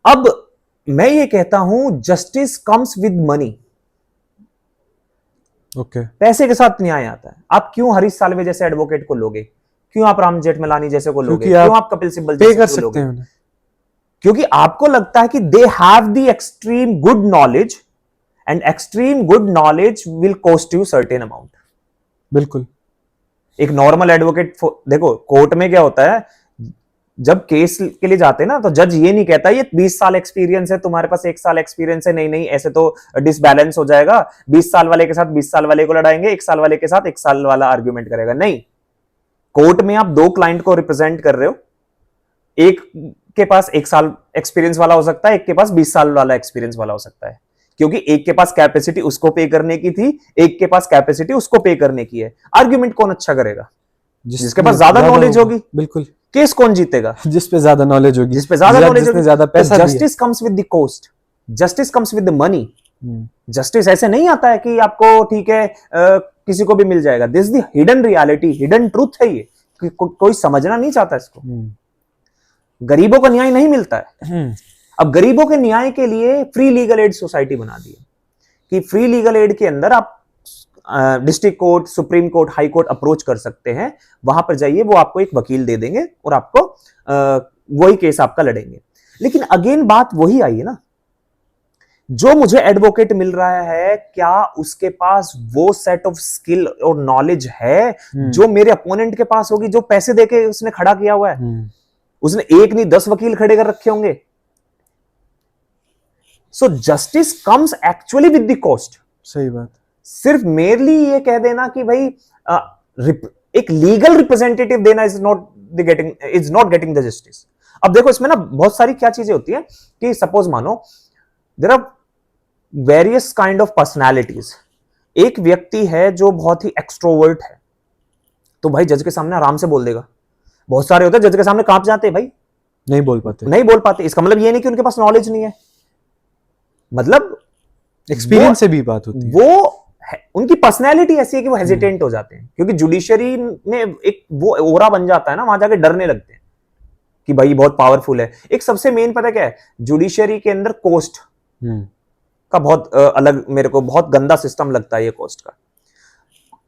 Speaker 2: अब मैं ये कहता हूं जस्टिस कम्स विद मनी। पैसे के साथ न्याय आता है। आप क्यों हरीश साल्वे जैसे एडवोकेट को लोगे? क्यों आप राम जेठमलानी जैसे को लोगे? क्यों आप कपिल सिब्बल जैसे को लोगे? क्योंकि आपको लगता है कि they have the extreme good knowledge, and extreme good knowledge will cost you certain amount.
Speaker 1: बिल्कुल।
Speaker 2: एक नॉर्मल एडवोकेट, देखो कोर्ट में क्या होता है, जब केस के लिए जाते हैं ना, तो जज ये नहीं कहता ये 20 साल एक्सपीरियंस है, तुम्हारे पास 1 साल एक्सपीरियंस है, नहीं नहीं ऐसे तो डिसबैलेंस हो जाएगा, 20 साल वाले के साथ 20 साल वाले को लड़ाएंगे, 1 साल वाले के साथ 1 साल वाला आर्ग्यूमेंट करेगा। नहीं, कोर्ट में आप 2 क्लाइंट को रिप्रेजेंट कर रहे हो, एक के पास 1 साल एक्सपीरियंस वाला हो सकता है, एक के पास 20 साल वाला एक्सपीरियंस वाला हो सकता है, क्योंकि एक के पास कैपेसिटी उसको पे करने की थी, एक के पास कैपेसिटी उसको पे करने की है। आर्ग्यूमेंट कौन अच्छा करेगा? जिसके पास ज्यादा नॉलेज होगी।
Speaker 1: बिल्कुल।
Speaker 2: केस कौन जीतेगा?
Speaker 1: जिस पे ज्यादा नॉलेज होगी,
Speaker 2: जिस पे ज्यादा नॉलेज होगी,
Speaker 1: ज्यादा पैसा।
Speaker 2: Justice comes with the cost, justice comes with the money. Justice ऐसे नहीं आता है कि आपको ठीक है किसी को भी मिल जाएगा। This the hidden reality, hidden truth है ये, कोई समझना नहीं चाहता इसको। गरीबों को न्याय नहीं मिलता है। अब गरीबों के न्याय के लिए फ्री लीगल एड सोसाइटी बना दी है कि फ्री लीगल एड के अंदर आप district court, supreme court, high court approach कर सकते हैं। वहां पर जाइए, वो आपको एक वकील दे देंगे और आपको वही केस आपका लड़ेंगे। लेकिन अगेन बात वही आई है ना, जो मुझे एडवोकेट मिल रहा है, क्या उसके पास वो सेट ऑफ स्किल और नॉलेज है जो मेरे अपोनेंट के पास होगी, जो पैसे देके उसने खड़ा किया हुआ है? उसने एक नहीं 10 वकील खड़े कर रखे होंगे। So justice comes actually with the cost.
Speaker 1: सही बात।
Speaker 2: सिर्फ मेरली ये कह देना कि भाई एक लीगल रिप्रेजेंटेटिव देना is not getting the justice. अब देखो इसमें ना बहुत सारी क्या चीजें होती है कि सपोज मानो there are various kind of personalities. एक व्यक्ति है जो बहुत ही एक्सट्रोवर्ट है, तो भाई जज के सामने आराम से बोल देगा। बहुत सारे होते हैं जज के सामने कांप जाते हैं, भाई नहीं बोल पाते। इसका मतलब ये नहीं कि उनके पास नॉलेज नहीं है, मतलब
Speaker 1: एक्सपीरियंस से भी बात होती है।
Speaker 2: वो उनकी पर्सनैलिटी ऐसी है कि वो हेजिटेंट हो जाते हैं, क्योंकि जुडिशरी में एक वो ओरा बन जाता है ना, वहां जाके डरने लगते हैं कि भाई बहुत पावरफुल है। एक सबसे मेन पता क्या है, जुडिशरी के अंदर कोस्ट का बहुत अलग, मेरे को बहुत गंदा सिस्टम लगता है ये कोस्ट का।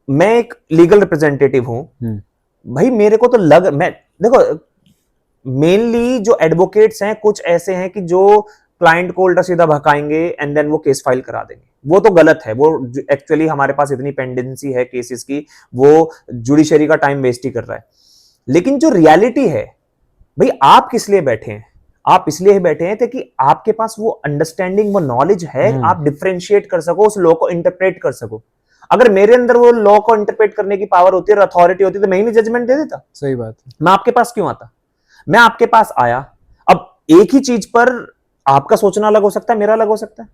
Speaker 2: मैं एक लीगल रिप्रेजेंटेटिव हूं भाई, मेरे को तो मैं देखो मेनली जो एडवोकेट्स हैं कुछ ऐसे हैं कि जो क्लाइंट को उल्टा सीधा भकाएंगे एंड देन वो केस फाइल करा देंगे। वो तो गलत है, वो एक्चुअली हमारे पास इतनी पेंडेंसी है केसेस की, वो जुडिशरी का टाइम वेस्ट ही कर रहा है। लेकिन जो रियलिटी है भाई, आप किस लिए बैठे हैं? आप इसलिए बैठे हैं ताकि आपके पास वो अंडरस्टैंडिंग, वो नॉलेज है, आप डिफरेंशिएट कर सको, उस लॉ को इंटरप्रेट कर सको। अगर मेरे अंदर वो लॉ को इंटरप्रेट करने की पावर होती है, अथॉरिटी होती, तो मैं ही नहीं जजमेंट दे देता।
Speaker 1: सही बात है।
Speaker 2: मैं आपके पास क्यों आता? मैं आपके पास आया, अब एक ही चीज पर आपका सोचना अलग हो सकता है, मेरा अलग हो सकता है।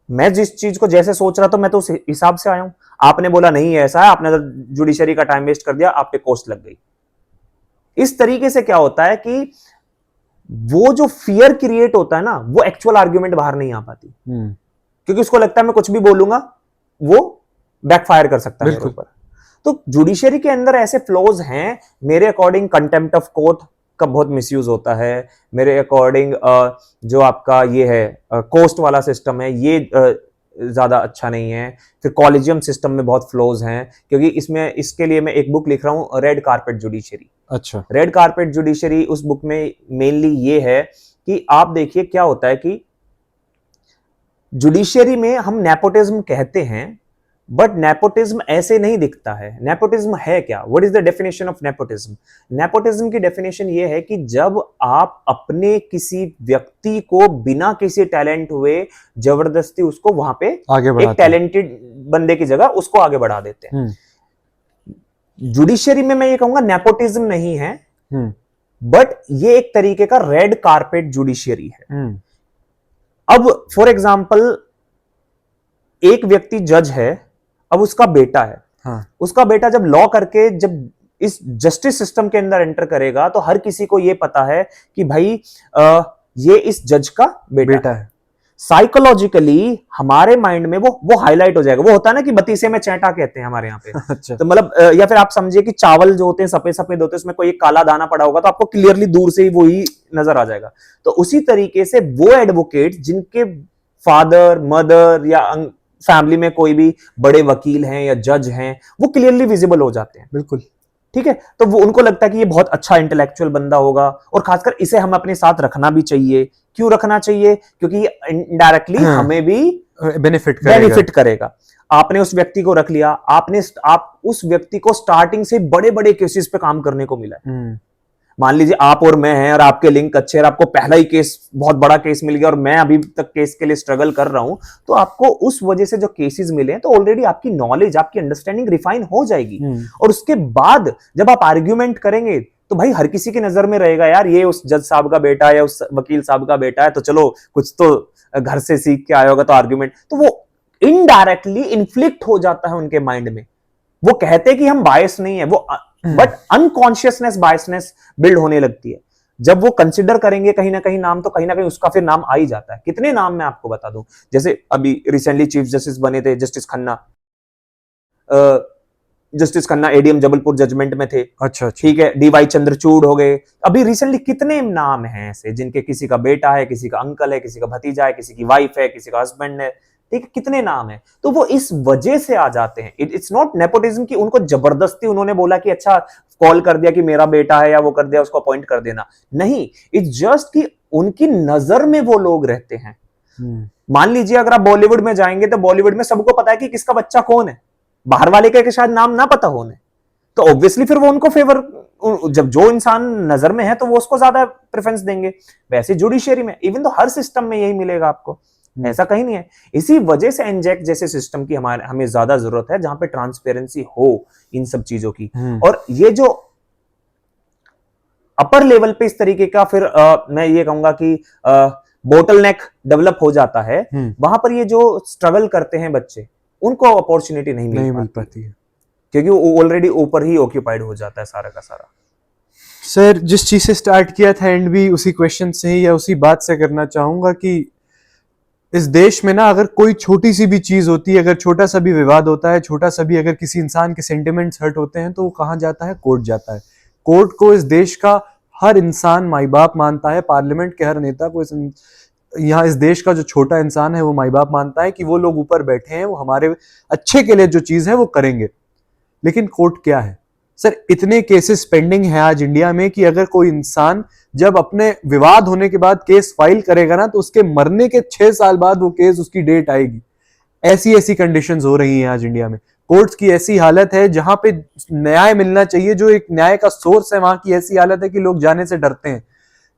Speaker 2: मैं जिस चीज को जैसे सोच रहा था, मैं तो उस हिसाब से आया हूं। आपने बोला नहीं ऐसा है, आपने जुडिशरी का टाइम वेस्ट कर दिया, आप पे कॉस्ट लग गई। इस तरीके से क्या होता है कि वो जो फियर क्रिएट होता है ना, वो एक्चुअल आर्ग्यूमेंट बाहर नहीं आ पाती, क्योंकि उसको लगता है मैं कुछ भी बोलूंगा वो बैकफायर कर सकता है मेरे ऊपर। तो जुडिशरी के अंदर ऐसे फ्लॉज हैं। मेरे अकॉर्डिंग कंटेम्प्ट ऑफ कोर्ट का बहुत मिसयूज होता है। मेरे अकॉर्डिंग जो आपका ये है कोस्ट वाला सिस्टम है, ये ज्यादा अच्छा नहीं है। फिर कॉलेजियम सिस्टम में बहुत फ्लॉज हैं, क्योंकि इसके लिए मैं एक बुक लिख रहा हूं, रेड कारपेट जुडिशरी।
Speaker 1: अच्छा।
Speaker 2: रेड कारपेट जुडिशरी, उस बुक में मेनली ये है कि आप देखिए क्या होता है कि जुडिशरी में हम नेपोटिज्म कहते हैं, बट नेपोटिज्म ऐसे नहीं दिखता है। नेपोटिज्म है क्या? What is the definition of nepotism? Nepotism की डेफिनेशन ये है कि जब आप अपने किसी व्यक्ति को बिना किसी टैलेंट हुए जबरदस्ती उसको वहां पे एक टैलेंटेड बंदे की जगह उसको आगे बढ़ा देते हैं। जुडिशरी में मैं ये कहूंगा नेपोटिज्म नहीं है, बट ये एक तरीके का रेड कारपेट जुडिशरी है। अब फॉर एग्जाम्पल एक व्यक्ति जज है, अब उसका बेटा है। हाँ। उसका बेटा जब लॉ करके जब इस जस्टिस सिस्टम के अंदर एंटर करेगा, तो हर किसी को यह पता है कि भाई ये इस जज का बेटा है। साइकोलॉजिकली हमारे माइंड में वो हाईलाइट हो जाएगा। वो होता है ना कि बतीसे में चैंटा कहते हैं हमारे यहाँ पे। अच्छा। तो मतलब या फिर आप समझिए कि चावल जो होते हैं सफेद सफेद होते हैं, उसमें कोई एक काला दाना पड़ा होगा, तो आपको क्लियरली दूर से ही वो ही नजर आ जाएगा। तो उसी तरीके से वो एडवोकेट जिनके फादर मदर या फैमिली में कोई भी बड़े वकील हैं या जज हैं, वो क्लियरली विजिबल हो जाते हैं।
Speaker 1: बिल्कुल
Speaker 2: ठीक है। तो वो उनको लगता है कि ये बहुत अच्छा इंटेलेक्चुअल बंदा होगा, और खासकर इसे हम अपने साथ रखना भी चाहिए। क्यों रखना चाहिए? क्योंकि ये इनडायरेक्टली हमें भी बेनिफिट करेगा। आपने उस व्यक्ति को रख लिया, आप उस व्यक्ति को स्टार्टिंग से बड़े बड़े केसेस पे काम करने को मिला है। मान लीजिए आप और मैं हैं, और आपके लिंक अच्छे, और आपको पहला ही केस बहुत बड़ा केस मिल गया, और मैं अभी तक केस के लिए स्ट्रगल कर रहा हूं, तो आपको उस वजह से जो केसेस मिले, तो ऑलरेडी आपकी नॉलेज, आपकी अंडरस्टैंडिंग रिफाइन हो जाएगी। और उसके बाद जब आप आर्ग्यूमेंट करेंगे, तो भाई हर किसी की नजर में रहेगा, यार ये उस जज साहब का बेटा है या उस वकील साहब का बेटा है, तो चलो कुछ तो घर से सीख के आया होगा, तो आर्ग्यूमेंट तो वो इनडायरेक्टली इन्फ्लिक्ट हो जाता है उनके माइंड में। वो कहते हैं कि हम बायस नहीं है, वो बट अनकॉन्शियसनेस बायसनेस बिल्ड होने लगती है। जब वो कंसिडर करेंगे कहीं ना कहीं नाम, तो कहीं ना कहीं उसका फिर नाम आ ही जाता है। कितने नाम मैं आपको बता दूं, जैसे अभी रिसेंटली चीफ जस्टिस बने थे justice Khanna. Justice Khanna ADM Jabalpur judgement में थे। अच्छा। ठीक है। डीवाई चंद्रचूड़ हो गए। अभी रिसेंटली कितने नाम हैं ऐसे जिनके किसी का बेटा है, किसी का अंकल है, किसी का भतीजा है, किसी की वाइफ है, किसी का हस्बैंड है। ठीक है, कितने नाम है। तो वो इस वजह से आ जाते हैं। इट्स नॉट नेपोटिज्म कि उनको जबरदस्ती उन्होंने बोला कि अच्छा कॉल कर दिया कि मेरा बेटा है, या वो कर दिया उसको अपॉइंट कर देना। नहीं, इट्स जस्ट कि उनकी नजर में वो लोग रहते हैं। मान लीजिए अगर आप बॉलीवुड में जाएंगे, तो बॉलीवुड में सबको पता है कि किसका बच्चा कौन है, बाहर वाले के शायद नाम ना पता होने, तो ऑब्वियसली फिर वो उनको फेवर, जब जो इंसान नजर में है तो वो उसको ज्यादा प्रेफरेंस देंगे। वैसे जुडिशरी में, इवन तो हर सिस्टम में यही मिलेगा आपको, ऐसा कहीं नहीं है। इसी वजह से एनजैक जैसे सिस्टम की हमें ज्यादा जरूरत है, जहां पे ट्रांसपेरेंसी हो इन सब चीजों की। और ये जो अपर लेवल पे इस तरीके का फिर मैं ये कहूंगा कि बोटलनेक डेवलप हो जाता है, वहां पर ये जो स्ट्रगल करते हैं बच्चे, उनको अपॉर्चुनिटी नहीं मिल पाती है, क्योंकि वो ऑलरेडी ऊपर ही ऑक्यूपाइड हो जाता है सारा का सारा।
Speaker 1: सर, जिस चीज से स्टार्ट किया था एंड भी उसी क्वेश्चन से ही या उसी बात से करना चाहूंगा कि इस देश में ना अगर कोई छोटी सी भी चीज होती है, अगर छोटा सा भी विवाद होता है, छोटा सा भी अगर किसी इंसान के सेंटिमेंट्स हर्ट होते हैं, तो वो कहाँ जाता है? कोर्ट जाता है। कोर्ट को इस देश का हर इंसान माई बाप मानता है। पार्लियामेंट के हर नेता को यहाँ इस देश का जो छोटा इंसान है वो माई बाप मानता है कि वो लोग ऊपर बैठे हैं, वो हमारे अच्छे के लिए जो चीज है वो करेंगे। लेकिन कोर्ट क्या है? सर इतने केसेस पेंडिंग हैं आज इंडिया में कि अगर कोई इंसान जब अपने विवाद होने के बाद केस फाइल करेगा ना, तो उसके मरने के 6 साल बाद वो केस, उसकी डेट आएगी। ऐसी ऐसी कंडीशंस हो रही हैं आज इंडिया में। कोर्ट्स की ऐसी हालत है जहां पे न्याय मिलना चाहिए, जो एक न्याय का सोर्स है, वहां की ऐसी हालत है कि लोग जाने से डरते हैं।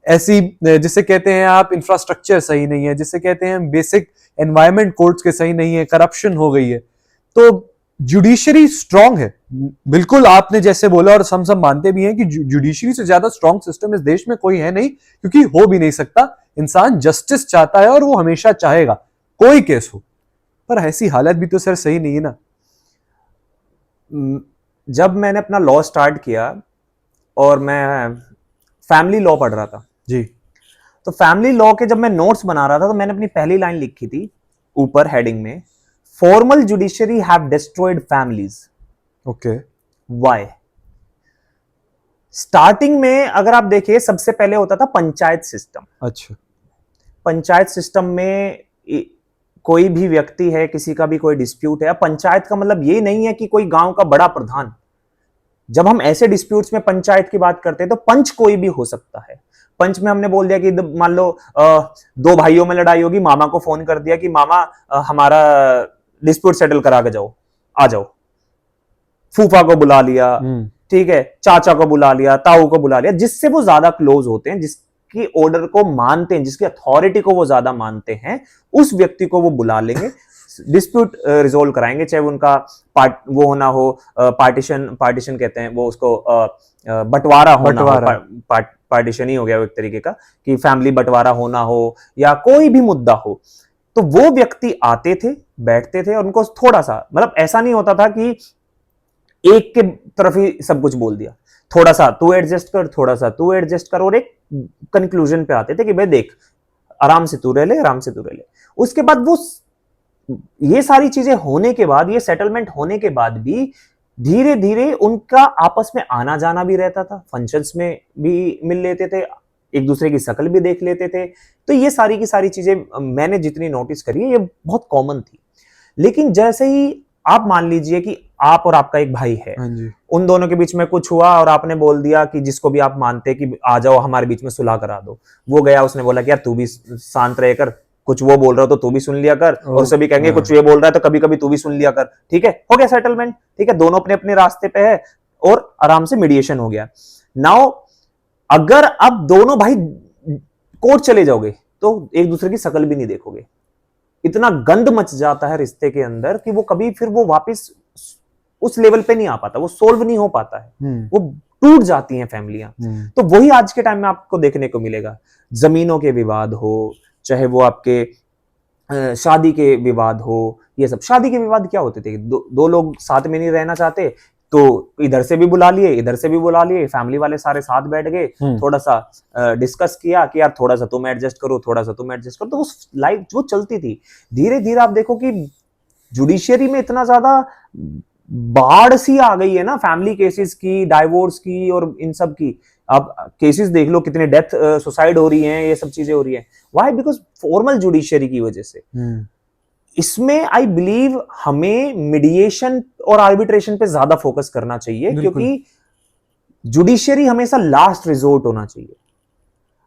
Speaker 1: ऐसी, जिसे कहते हैं आप, इंफ्रास्ट्रक्चर सही नहीं है, जिसे कहते हैं बेसिक एनवायरमेंट कोर्ट्स के सही नहीं है, करप्शन हो गई है। तो जुडिशरी स्ट्रांग है, बिल्कुल आपने जैसे बोला, और हम सब मानते भी हैं कि जुडिशरी से ज्यादा स्ट्रांग सिस्टम इस देश में कोई है नहीं, क्योंकि हो भी नहीं सकता। इंसान जस्टिस चाहता है और वो हमेशा चाहेगा, कोई केस हो। पर ऐसी हालत भी तो सर सही नहीं है ना।
Speaker 2: जब मैंने अपना लॉ स्टार्ट किया और मैं फैमिली लॉ पढ़ रहा था
Speaker 1: जी,
Speaker 2: तो फैमिली लॉ के जब मैं नोट्स बना रहा था तो मैंने अपनी पहली लाइन लिखी थी ऊपर हेडिंग में, formal judiciary have destroyed families.
Speaker 1: Okay.
Speaker 2: Why? Starting में अगर आप देखिए, सबसे पहले होता था पंचायत सिस्टम।
Speaker 1: अच्छा।
Speaker 2: पंचायत सिस्टम में कोई भी व्यक्ति है, किसी का भी कोई डिस्प्यूट है, पंचायत का मतलब ये नहीं है कि कोई गांव का बड़ा प्रधान। जब हम ऐसे डिस्प्यूट्स में पंचायत की बात करते हैं तो पंच कोई भी हो सकता है। पंच में हमने बोल दिया कि मान लो दो भाइयों में लड़ाई होगी, मामा को फोन कर दिया कि मामा हमारा डिस्प्यूट सेटल करा के जाओ, आ जाओ। फूफा को बुला लिया, ठीक है, चाचा को बुला लिया, ताऊ को बुला लिया, जिससे वो ज्यादा क्लोज होते हैं, जिसकी ऑर्डर को मानते हैं, जिसकी अथॉरिटी को वो ज्यादा मानते हैं, उस व्यक्ति को वो बुला लेंगे, डिस्प्यूट रिजोल्व कराएंगे। चाहे उनका वो होना हो, पार्टीशन कहते हैं वो उसको, बंटवारा होना हो, पार्टीशन ही हो गया वो एक तरीके का, कि फैमिली बंटवारा होना हो या कोई भी मुद्दा हो, तो वो व्यक्ति आते थे, बैठते थे, और उनको थोड़ा सा, मतलब ऐसा नहीं होता था कि एक के तरफ ही सब कुछ बोल दिया, थोड़ा सा तू एडजस्ट कर, थोड़ा सा तू एडजस्ट कर, और एक कंक्लूजन पे आते थे कि भाई देख, आराम से तू रह ले, आराम से तू रह ले। उसके बाद वो ये सारी चीजें होने के बाद, ये सेटलमेंट होने के बाद भी धीरे धीरे उनका आपस में आना जाना भी रहता था, फंक्शंस में भी मिल लेते थे, एक दूसरे की शक्ल भी देख लेते थे। तो ये सारी की सारी चीजें मैंने जितनी नोटिस करी है, ये बहुत कॉमन थी। लेकिन जैसे ही आप मान लीजिए कि आप और आपका एक भाई है, उन दोनों के बीच में कुछ हुआ और आपने बोल दिया कि जिसको भी आप मानते कि आ जाओ हमारे बीच में सुलह करा दो, वो गया, उसने बोला कि यार तू भी शांत रहकर, कुछ वो बोल रहा हो तो तू भी सुन लिया कर, और सभी कहेंगे कुछ ये बोल रहा है तो कभी कभी तू भी सुन लिया कर, ठीक है, हो गया सेटलमेंट, ठीक है, दोनों अपने अपने रास्ते पे है और आराम से मीडिएशन हो गया। नाउ अगर अब दोनों भाई कोर्ट चले जाओगे तो एक दूसरे की शक्ल भी नहीं देखोगे, इतना गंद मच जाता है रिश्ते के अंदर कि वो कभी फिर वो वापस उस लेवल पे नहीं आ पाता, वो सोल्व नहीं हो पाता है, वो टूट जाती हैं फैमिलियां। तो वही आज के टाइम में आपको देखने को मिलेगा, जमीनों के विवाद हो, चाहे वो आपके शादी के विवाद हो, ये सब। शादी के विवाद क्या होते थे, दो लोग साथ में नहीं रहना चाहते तो इधर से भी बुला लिए, इधर से भी बुला लिए, फैमिली वाले सारे साथ बैठ गए, थोड़ा सा डिस्कस किया कि यार थोड़ा सा तुम एडजस्ट करो, थोड़ा सा तुम एडजस्ट करो, तो वो लाइफ वो चलती थी। धीरे धीरे आप देखो कि जुडिशियरी में इतना ज्यादा बाढ़ सी आ गई है ना, फैमिली केसेस की, डाइवोर्स की और इन सब की। अब केसेस देख लो, कितने डेथ, सुसाइड हो रही हैं, ये सब चीजें हो रही हैं। व्हाई? बिकॉज फॉर्मल जुडिशियरी की वजह से। इसमें आई बिलीव हमें मीडिएशन और आर्बिट्रेशन पे ज्यादा फोकस करना चाहिए, क्योंकि जुडिशियरी हमेशा लास्ट रिजोर्ट होना चाहिए।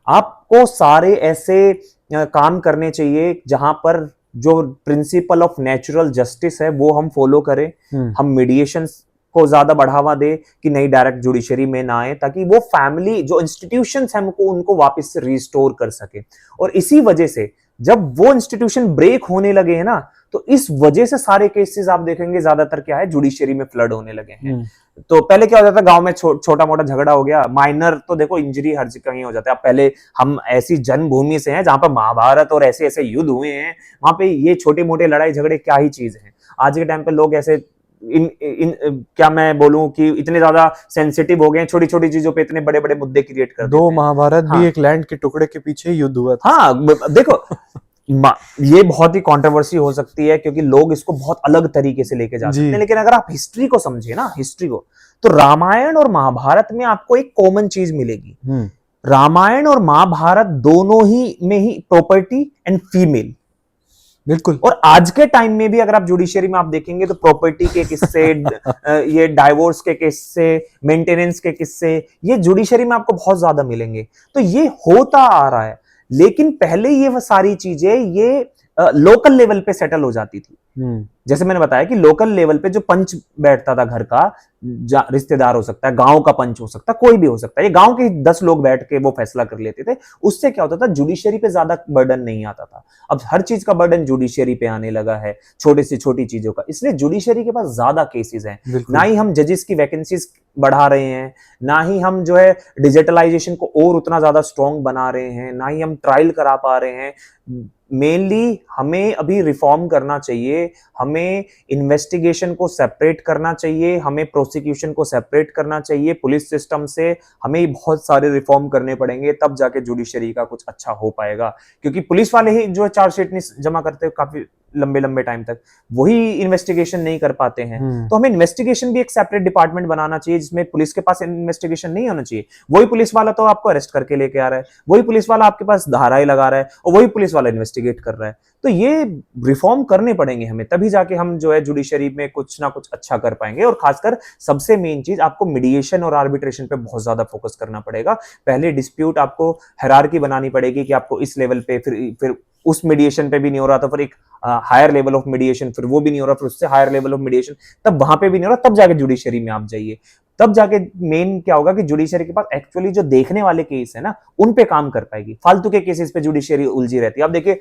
Speaker 2: आपको सारे ऐसे काम करने चाहिए जहां पर जो प्रिंसिपल ऑफ नेचुरल जस्टिस है वो हम फॉलो करें, हम मीडिएशन को ज्यादा बढ़ावा दे कि नहीं डायरेक्ट जुडिशरी में ना आए, ताकि वो फैमिली जो इंस्टीट्यूशंस हैं उनको वापस से रिस्टोर कर सके। और इसी वजह से जब वो इंस्टीट्यूशन ब्रेक होने लगे हैं ना, तो इस वजह से सारे केसेस आप देखेंगे ज्यादातर क्या है, जुडिशरी में फ्लड होने लगे हैं। तो पहले क्या होता था, गांव में छोटा मोटा झगड़ा हो गया, माइनर, तो देखो इंजरी हर जगह ही हो जाता है। अब पहले हम ऐसी जन्मभूमि से हैं जहां पर महाभारत और ऐसे ऐसे युद्ध हुए हैं, वहां पे ये छोटे मोटे लड़ाई झगड़े क्या ही चीज है। आज के टाइम पे लोग ऐसे क्या मैं बोलूं कि इतने ज्यादा सेंसिटिव हो गए हैं, छोटी छोटी चीजों पे इतने बड़े बड़े मुद्दे क्रिएट कर
Speaker 1: दो महाभारत भी एक लैंड के टुकड़े के पीछे युद्ध हुआ था।
Speaker 2: हाँ देखो, ये बहुत ही कंट्रोवर्सी हो सकती है क्योंकि लोग इसको बहुत अलग तरीके से लेके जा सकते हैं, लेकिन अगर आप हिस्ट्री को समझे ना, हिस्ट्री को, तो रामायण और महाभारत में आपको एक कॉमन चीज मिलेगी। रामायण और महाभारत दोनों ही में ही प्रॉपर्टी एंड फीमेल
Speaker 1: बिल्कुल।
Speaker 2: और आज के टाइम में भी अगर आप जुडिशरी में आप देखेंगे तो प्रॉपर्टी के किस्से ये डाइवोर्स के किस्से, मेंटेनेंस के किस्से, ये जुडिशरी में आपको बहुत ज्यादा मिलेंगे। तो ये होता आ रहा है, लेकिन पहले ये सारी चीजें ये लोकल लेवल पे सेटल हो जाती थी। जैसे मैंने बताया कि लोकल लेवल पे जो पंच बैठता था घर का, रिश्तेदार हो सकता है, गांव का पंच हो सकता है, कोई भी हो सकता है, ये गांव के 10 लोग बैठ के वो फैसला कर लेते थे। उससे क्या होता था, जुडिशरी पे ज्यादा बर्डन नहीं आता था। अब हर चीज का बर्डन जुडिशरी पे आने लगा है, छोटी से छोटी चीजों का। इसलिए जुडिशरी के पास ज्यादा केसेस हैं। ना ही हम जजेस की वैकेंसीज बढ़ा रहे हैं, ना ही हम जो है डिजिटलाइजेशन को और उतना ज्यादा स्ट्रॉन्ग बना रहे हैं, ना ही हम ट्रायल करा पा रहे हैं। मेनली हमें अभी रिफॉर्म करना चाहिए, हमें इन्वेस्टिगेशन को सेपरेट करना चाहिए, हमें प्रोसिक्यूशन को सेपरेट करना चाहिए पुलिस सिस्टम से। हमें बहुत सारे रिफॉर्म करने पड़ेंगे, तब जाके जुडिशरी का कुछ अच्छा हो पाएगा। क्योंकि पुलिस वाले ही जो चार्जशीट नहीं जमा करते काफी लंबे लंबे टाइम तक, वही इन्वेस्टिगेशन नहीं कर पाते हैं। तो हमें इन्वेस्टिगेशन भी एक सेपरेट डिपार्टमेंट बनाना चाहिए, जिसमें पुलिस के पास इन्वेस्टिगेशन नहीं होना चाहिए। वही पुलिस वाला तो आपको अरेस्ट करके लेके आ रहा है, वही पुलिस वाला आपके पास धाराएं लगा रहा है, और वही पुलिस वाला इन्वेस्टिगेट कर रहा है। तो ये रिफॉर्म करने पड़ेंगे हमें, तभी जाके हम जो है जुडिशरी में कुछ ना कुछ अच्छा कर पाएंगे। और खासकर सबसे मेन चीज, आपको मीडिएशन और आर्बिट्रेशन पे बहुत ज्यादा फोकस करना पड़ेगा। पहले डिस्प्यूट आपको हायरार्की बनानी पड़ेगी कि आपको इस लेवल पे, फिर उस मीडिएशन पे भी नहीं हो रहा, तो फिर एक हायर लेवल ऑफ मीडिएशन, फिर वो भी नहीं हो रहा, फिर उससे हायर लेवल ऑफ मीडिएशन, तब वहां पे भी नहीं हो रहा, तब जाके जुडिशरी में आप जाइए। तब जाके मेन क्या होगा कि जुडिशरी के पास एक्चुअली जो देखने वाले केस है ना, उन पे काम कर पाएगी। फालतू के केसेस पे जुडिशरी उलझी रहती है। अब देखिए,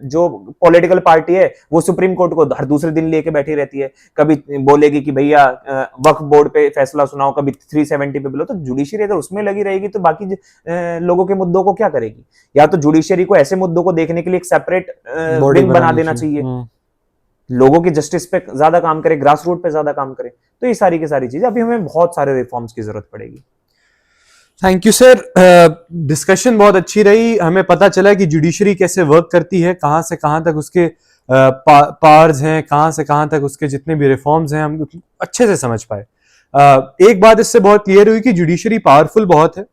Speaker 2: जो पॉलिटिकल पार्टी है वो सुप्रीम कोर्ट को हर दूसरे दिन लेके बैठी रहती है। कभी बोलेगी कि भैया वक्फ बोर्ड पे फैसला सुनाओ, कभी 370 पे बोलो। तो जुडिशरी अगर उसमें लगी रहेगी तो बाकी लोगों के मुद्दों को क्या करेगी? या तो जुडिशरी को ऐसे मुद्दों को देखने के लिए एक सेपरेट विंग बना देना चाहिए, लोगों की जस्टिस पे ज्यादा काम करे, ग्रास रूट पे ज्यादा काम करे। तो ये सारी की सारी चीजें, अभी हमें बहुत सारे रिफॉर्म्स की जरूरत पड़ेगी।
Speaker 1: थैंक यू सर, डिस्कशन बहुत अच्छी रही। हमें पता चला कि जुडिशरी कैसे वर्क करती है, कहां से कहां तक उसके पावर्स हैं, कहां से कहां तक उसके जितने भी रिफॉर्म्स हैं, हम अच्छे से समझ पाए। एक बात इससे बहुत क्लियर हुई कि जुडिशरी पावरफुल बहुत है,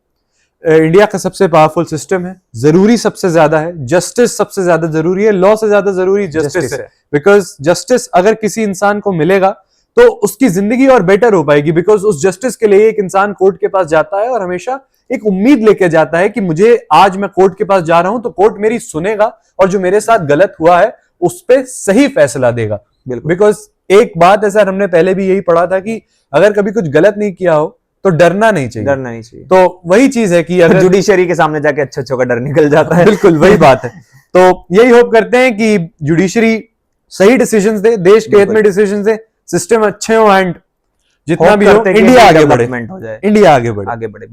Speaker 1: इंडिया का सबसे पावरफुल सिस्टम है, जरूरी सबसे ज्यादा है, जस्टिस सबसे ज्यादा जरूरी है, लॉ से ज्यादा जरूरी जस्टिस है। बिकॉज जस्टिस अगर किसी इंसान को मिलेगा तो उसकी जिंदगी और बेटर हो पाएगी। बिकॉज उस जस्टिस के लिए एक इंसान कोर्ट के पास जाता है और हमेशा एक उम्मीद लेके जाता है कि मुझे आज मैं कोर्ट के पास जा रहा हूं तो कोर्ट मेरी सुनेगा और जो मेरे साथ गलत हुआ है उस पर सही फैसला देगा। बिकॉज एक बात है सर, हमने पहले भी यही पढ़ा था कि अगर कभी कुछ गलत नहीं किया हो तो डरना नहीं चाहिए। तो वही चीज है कि अगर
Speaker 2: जुडिशरी के सामने जाके अच्छा का डर निकल जाता है।
Speaker 1: बिल्कुल वही बात है। तो यही होप करते हैं कि जुडिशरी सही डिसीजंस दे, देश के हित में डिसीजंस दे, सिस्टम अच्छे हो, एंड जितना भी हो इंडिया आगे बढ़े, इंडिया आगे बढ़े।